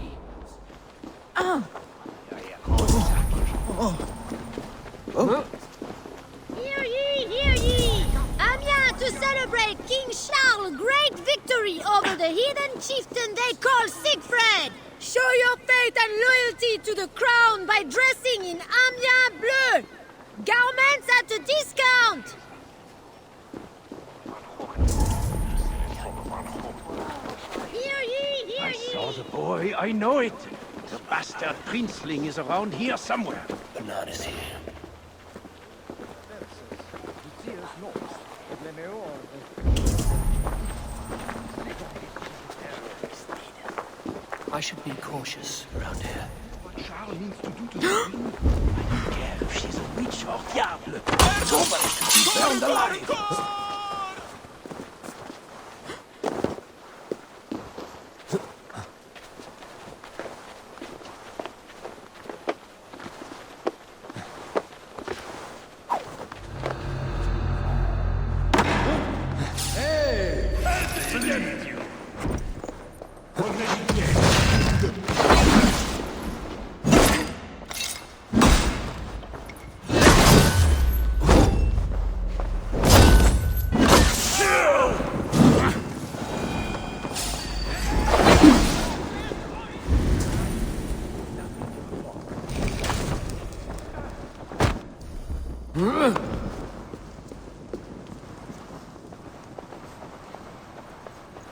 Hear ye, hear ye! Amiens to celebrate King Charles' great victory over the heathen chieftain they call Siegfried! Show your faith and loyalty to the crown by dressing in Amiens bleu! Garments at a discount! Hear ye, hear ye! I saw the boy, I know it! The bastard princeling is around here somewhere. Bernard is here. I should be cautious around here. What Charles means to do to the queen, I don't care if she's a witch or diable. Somebody should be burned alive.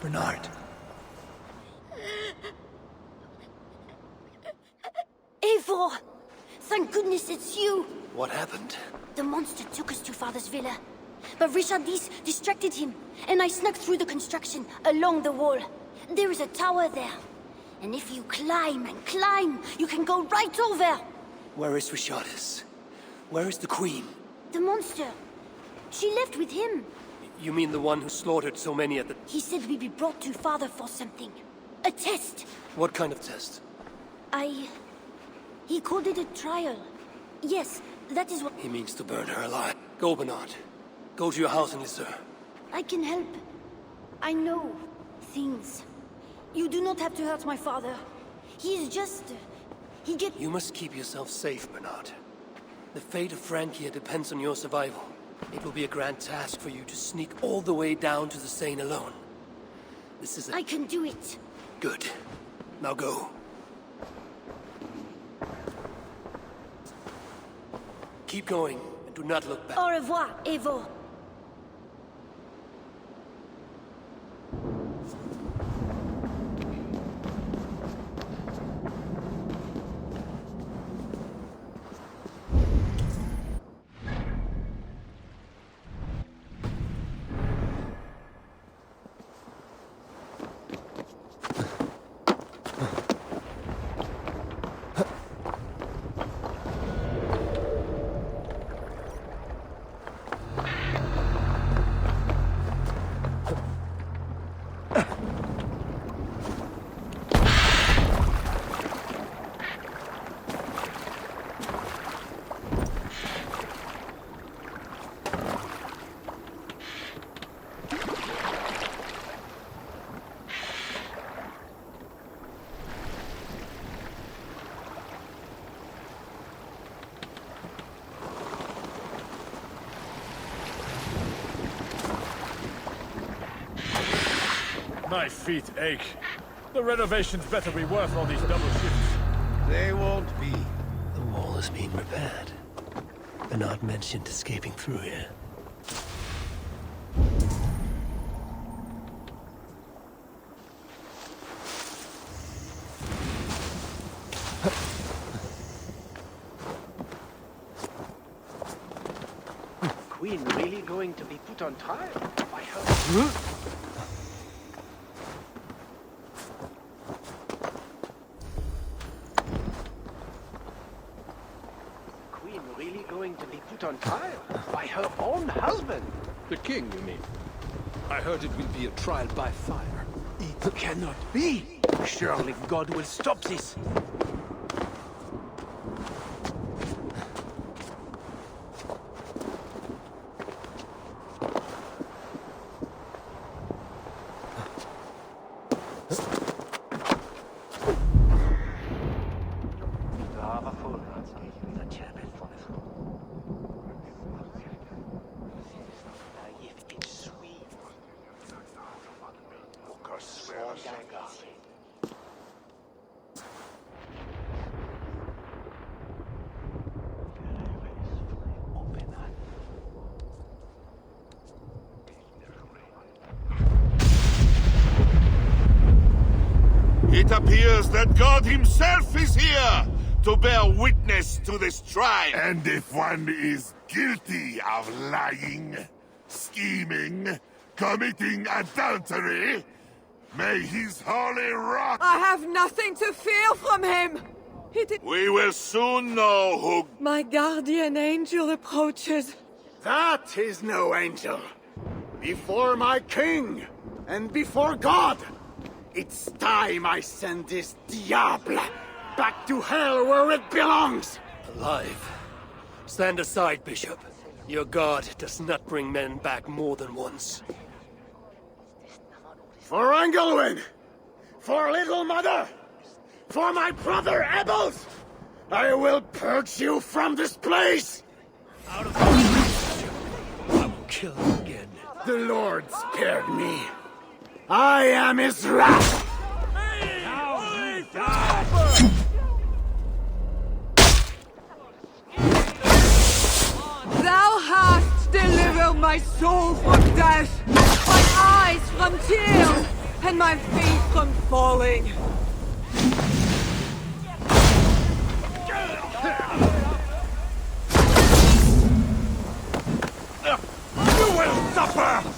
Bernard. Eivor! Thank goodness it's you! What happened? The monster took us to Father's villa. But Richardis distracted him, and I snuck through the construction, along the wall. There is a tower there. And if you climb and climb, you can go right over! Where is Richardis? Where is the Queen? The monster. She left with him. You mean the one who slaughtered so many at the... He said we'd be brought to Father for something. A test. What kind of test? He called it a trial. Yes, that is what... He means to burn her alive. Go, Bernard. Go to your house in Lisseur. I can help. I know things. You do not have to hurt my father. He is just... You must keep yourself safe, Bernard. The fate of Francia depends on your survival. It will be a grand task for you to sneak all the way down to the Seine alone. This is I can do it. Good. Now go. Keep going, and do not look back. Au revoir, Eivor. My feet ache. The renovations better be worth all these double shifts. They won't be. The wall is being repaired. Bernard mentioned escaping through here. Queen really going to be put on trial by her? Queen really going to be put on trial by her own husband? The king, you mean? I heard it will be a trial by fire. It cannot be. Surely God will stop this. It appears that God himself is here to bear witness to this trial. And if one is guilty of lying, scheming, committing adultery, may his holy wrath... I have nothing to fear from him! We will soon know who... My guardian angel approaches. That is no angel. Before my king, and before God, it's time I send this diable back to hell where it belongs! Alive. Stand aside, Bishop. Your God does not bring men back more than once. For Engelwin! For Little Mother! For my brother Ebels! I will purge you from this place! Out of here, I will kill you again. The Lord spared me. I am his wrath! Thou hast delivered my soul from death, my eyes from tears, and my feet from falling. You will suffer!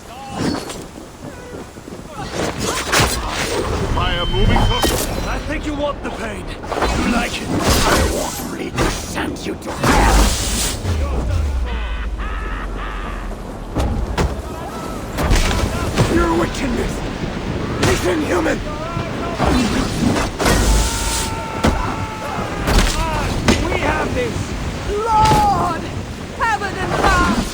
Fire moving closer. I think you want the pain. You like it. I want only to send you to hell! Your wickedness is inhuman! We have this! Lord! Heaven and earth!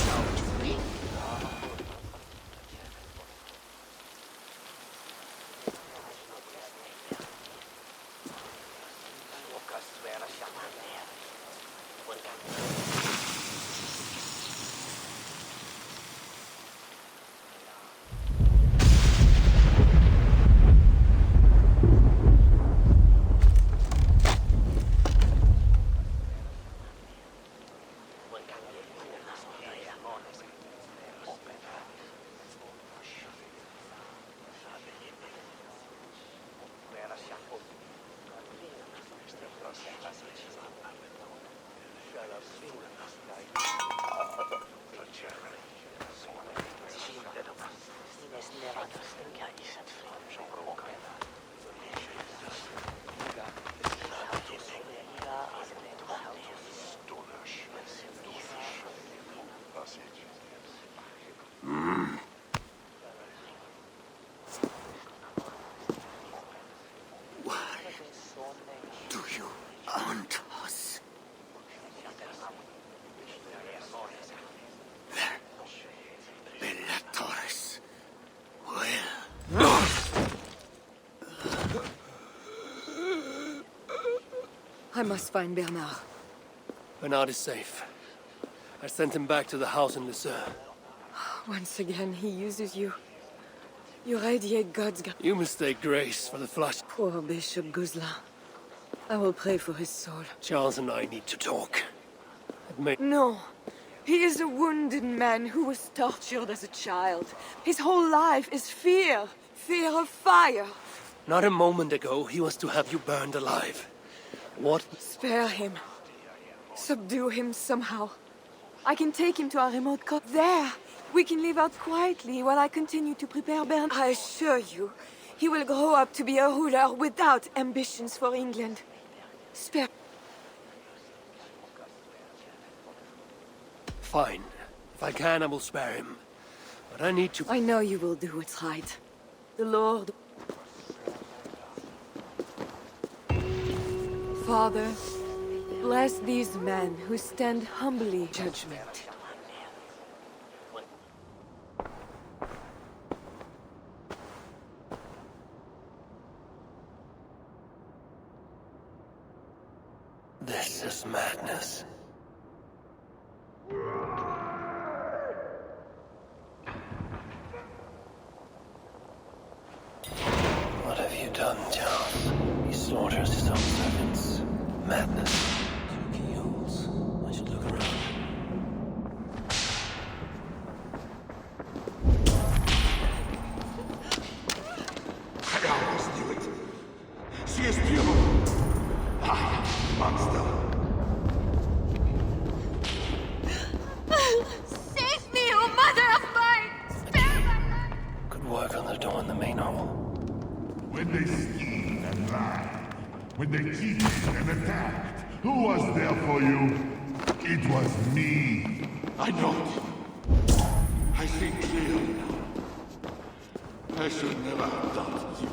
I must find Bernard. Bernard is safe. I sent him back to the house in Lucerne. Once again, he uses you. You radiate God's... You mistake grace for the flash. Poor Bishop Guzla. I will pray for his soul. Charles and I need to talk. It may... No. He is a wounded man who was tortured as a child. His whole life is fear. Fear of fire. Not a moment ago, he was to have you burned alive. What? Spare him. Subdue him somehow. I can take him to our remote cot. There! We can live out quietly while I continue to prepare Bern. I assure you, he will grow up to be a ruler without ambitions for England. Spare... Fine. If I can, I will spare him. But I need to... I know you will do what's right. The Lord... Father, bless these men who stand humbly in judgment. This is madness. What have you done, Charles? He slaughters his own servants. Madness. 2 keyholes. I should look around. I always knew it. She is pure. Monster. Save me, oh mother of mine! Spare my life! Could work on the door in the main hall. When they schemed and lied, when they cheated and attacked, who was there for you? It was me. I know. I see clearly now. I should never have doubted you.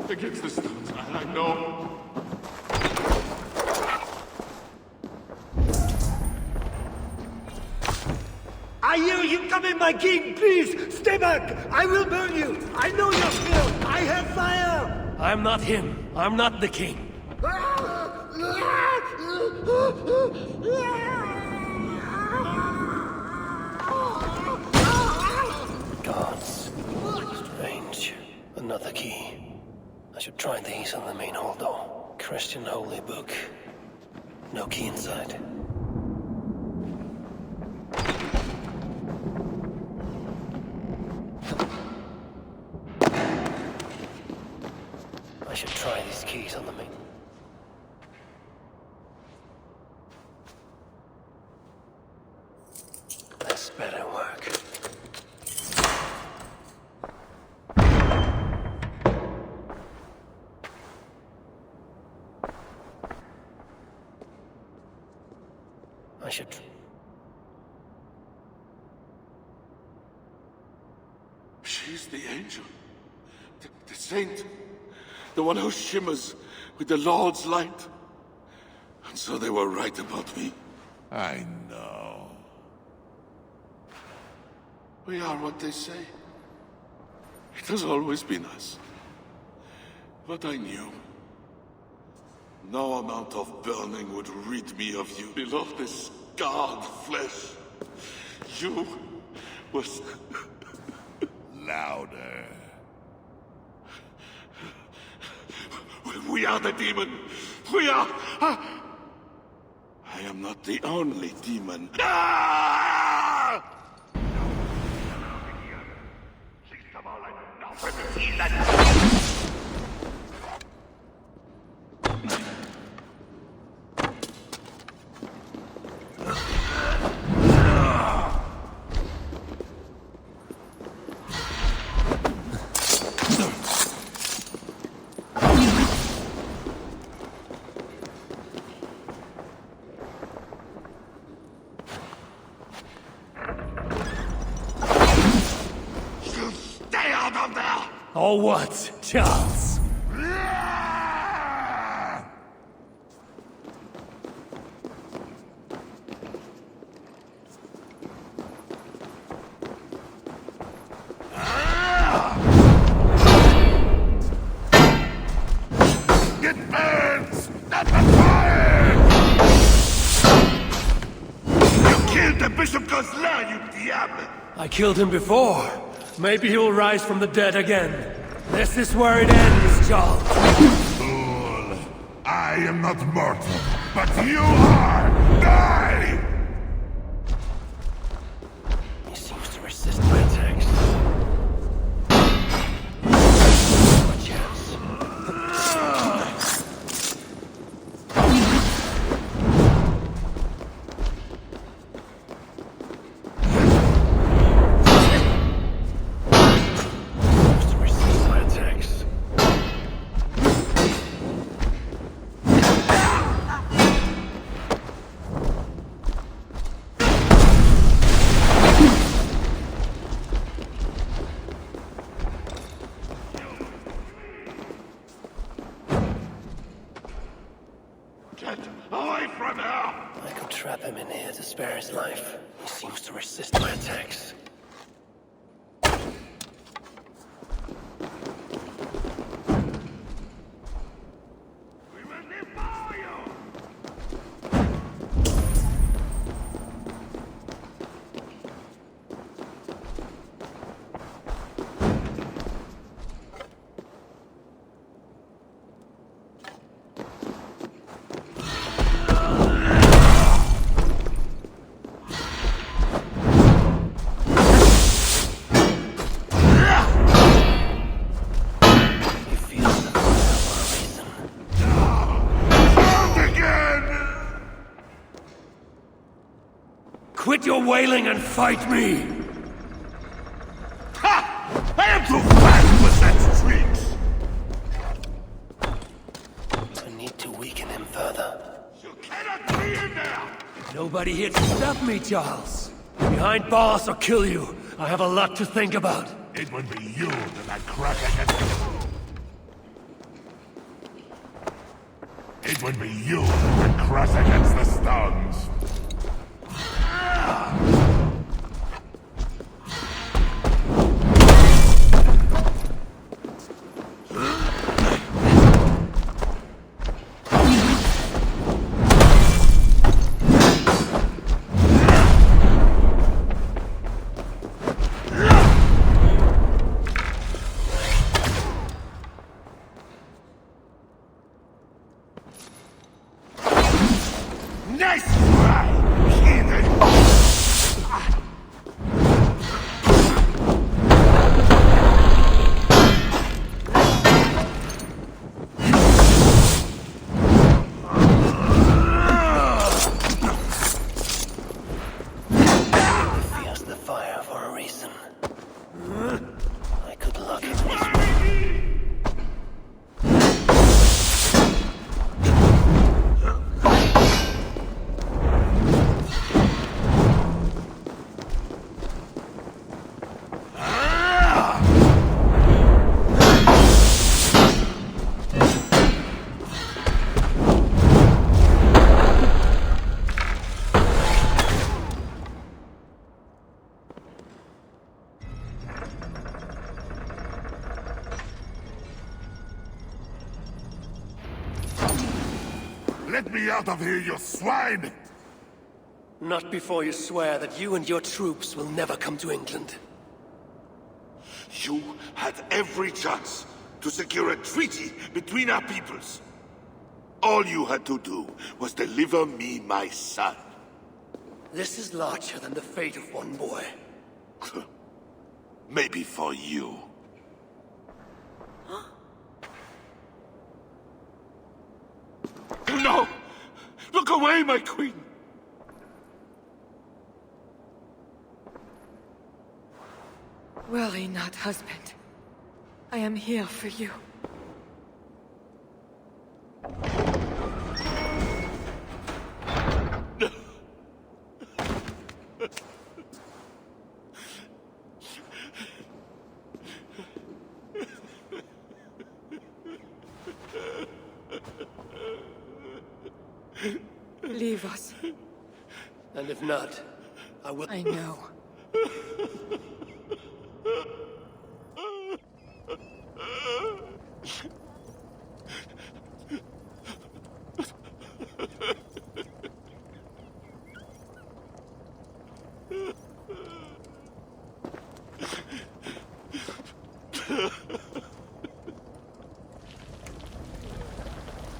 Against the stones, I know. I hear you coming, my king! Please, stay back! I will burn you! I know your fear! I have fire! I'm not him. I'm not the king. Gods. Strange. Another key. I should try these on the main hall door. Christian holy book. No key inside. I should try these keys on the main... This better work. I should... She's the angel. The saint. The one who shimmers with the Lord's light. And so they were right about me. I know. We are what they say. It has always been us. But I knew. No amount of burning would rid me of you. Below this scarred flesh. You was... Louder. We are the demon. We are... I am not the only demon. Ah! Or what, Charles? It burns! Not the fire! You killed the Bishop Gosselin, you diable! I killed him before. Maybe he will rise from the dead again. This is where it ends, Charles. Fool! I am not mortal, but you are! Die! He seems to resist my attacks. No chance. Seems to resist my attacks. Get away from here! I could trap him in here to spare his life. He seems to resist my attacks. He feels the fire for a reason. Out again! Quit your wailing and fight me! Ha! I am too fast with that streaks! I need to weaken him further. You cannot be in there! Nobody here to stop me, Charles. Behind bars or kill you. I have a lot to think about. It would be you that I'd crack against the... It would be you that I'd crush against the stones. Nice try, heathen! He feels the fire for a reason. I could lock him this way. Let me out of here, you swine! Not before you swear that you and your troops will never come to England. You had every chance to secure a treaty between our peoples. All you had to do was deliver me my son. This is larger than the fate of one boy. Maybe for you. No! Look away, my queen! Worry not, husband. I am here for you. Leave us. And if not, I will... I know.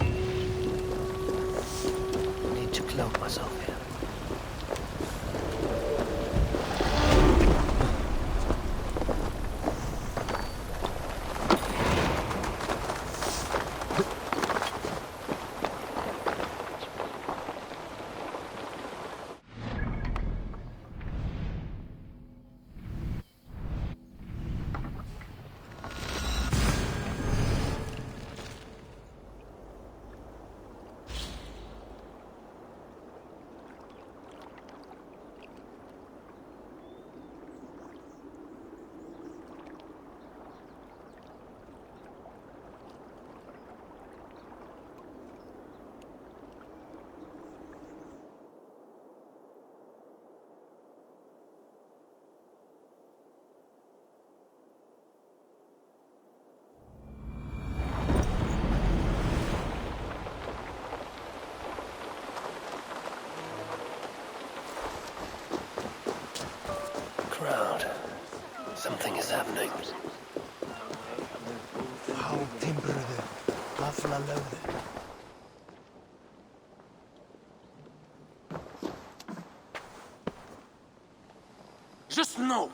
I need to cloak myself here. Crowd. Something is happening. How timbrede, afla lode. Just know,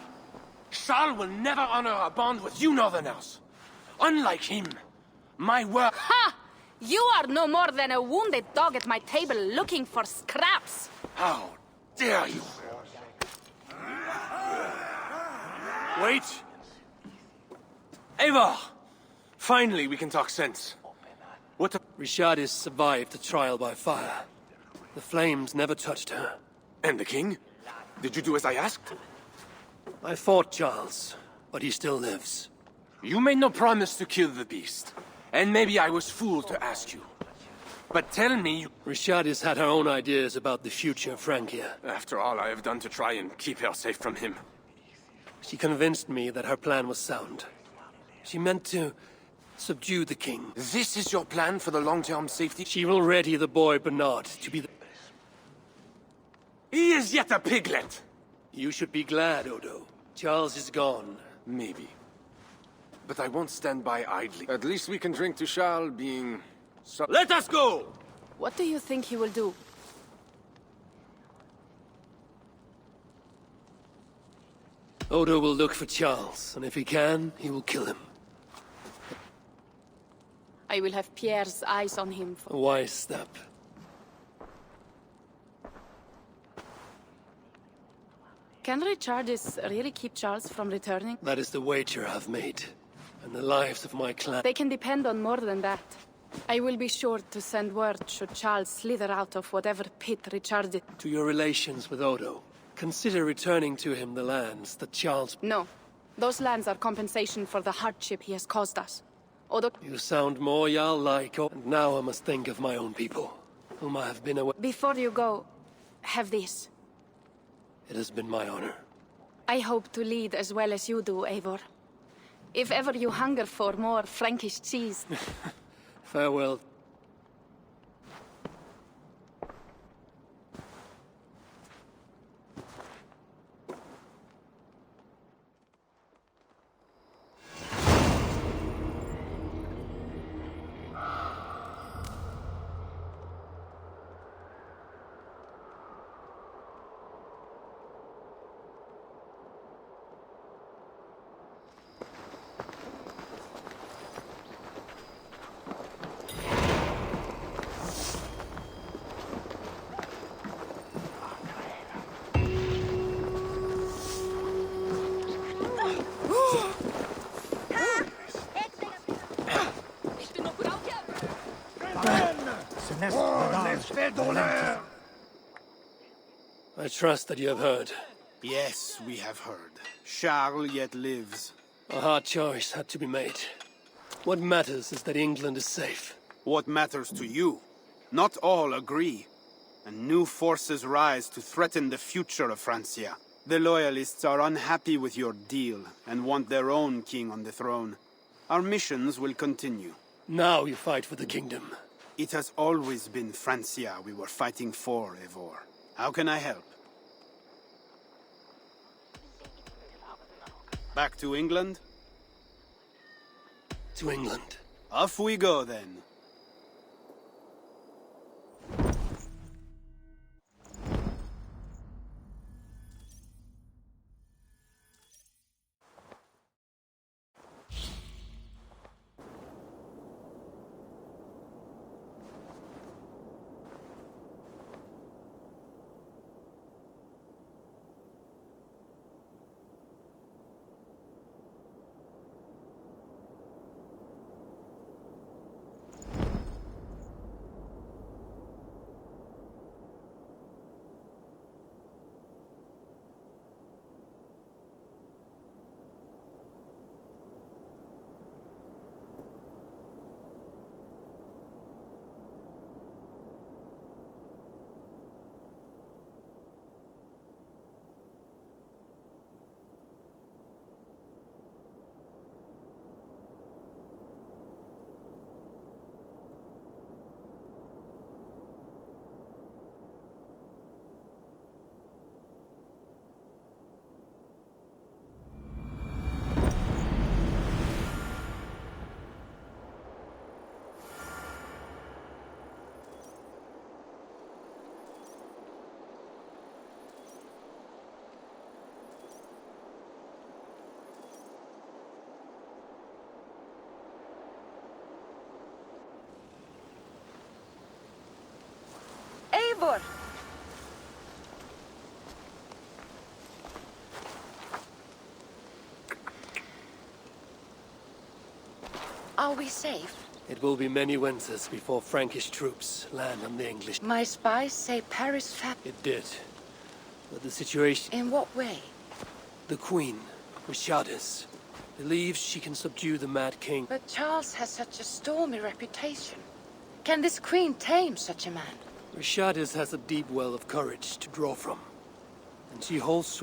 Charles will never honor a bond with you Northerners. Unlike him, my word... Ha! You are no more than a wounded dog at my table looking for scraps. How dare you? Wait! Eivor! Finally, we can talk sense. What the... Richardis survived the trial by fire. The flames never touched her. And the king? Did you do as I asked? I fought Charles, but he still lives. You made no promise to kill the beast. And maybe I was fooled to ask you. But tell me... Richardis had her own ideas about the future of Francia. After all I have done to try and keep her safe from him. She convinced me that her plan was sound. She meant to subdue the king. This is your plan for the long-term safety? She will ready the boy Bernard to be the... He is yet a piglet! You should be glad, Odo. Charles is gone. Maybe. But I won't stand by idly. At least we can drink to Charles being... so... Let us go! What do you think he will do? Odo will look for Charles, and if he can, he will kill him. I will have Pierre's eyes on him. A wise step. Can Richardis really keep Charles from returning? That is the wager I've made, and the lives of my clan. They can depend on more than that. I will be sure to send word should Charles slither out of whatever pit Richardis... To your relations with Odo, consider returning to him the lands that Charles... No. Those lands are compensation for the hardship he has caused us. Odo... You sound more Jarl-like, and now I must think of my own people, whom I have been away... Before you go, have this. It has been my honor. I hope to lead as well as you do, Eivor. If ever you hunger for more Frankish cheese... Farewell. I trust that you have heard. Yes, we have heard. Charles yet lives. A hard choice had to be made. What matters is that England is safe. What matters to you Not all agree, and new forces rise to threaten the future of Francia. The Loyalists are unhappy with your deal and want their own king on the throne. Our missions will continue. Now you fight for the kingdom. It has always been Francia we were fighting for, Eivor. How can I help? Back to England? To England. Off we go, then. Eivor! Are we safe? It will be many winters before Frankish troops land on the English. My spies say Paris fell. It did. But the situation... In what way? The Queen, Rishadis, believes she can subdue the Mad King. But Charles has such a stormy reputation. Can this queen tame such a man? Rishadis has a deep well of courage to draw from. And she holds...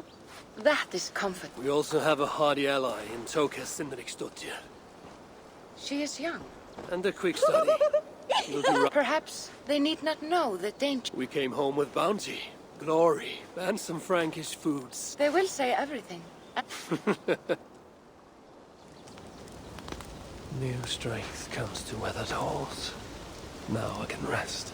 That is comfort. We also have a hardy ally in Tokas Indriksdottir. She is young. And a quick study. She'll do right. Perhaps they need not know the danger. We came home with bounty, glory, and some Frankish foods. They will say everything. New strength comes to weathered halls. Now I can rest.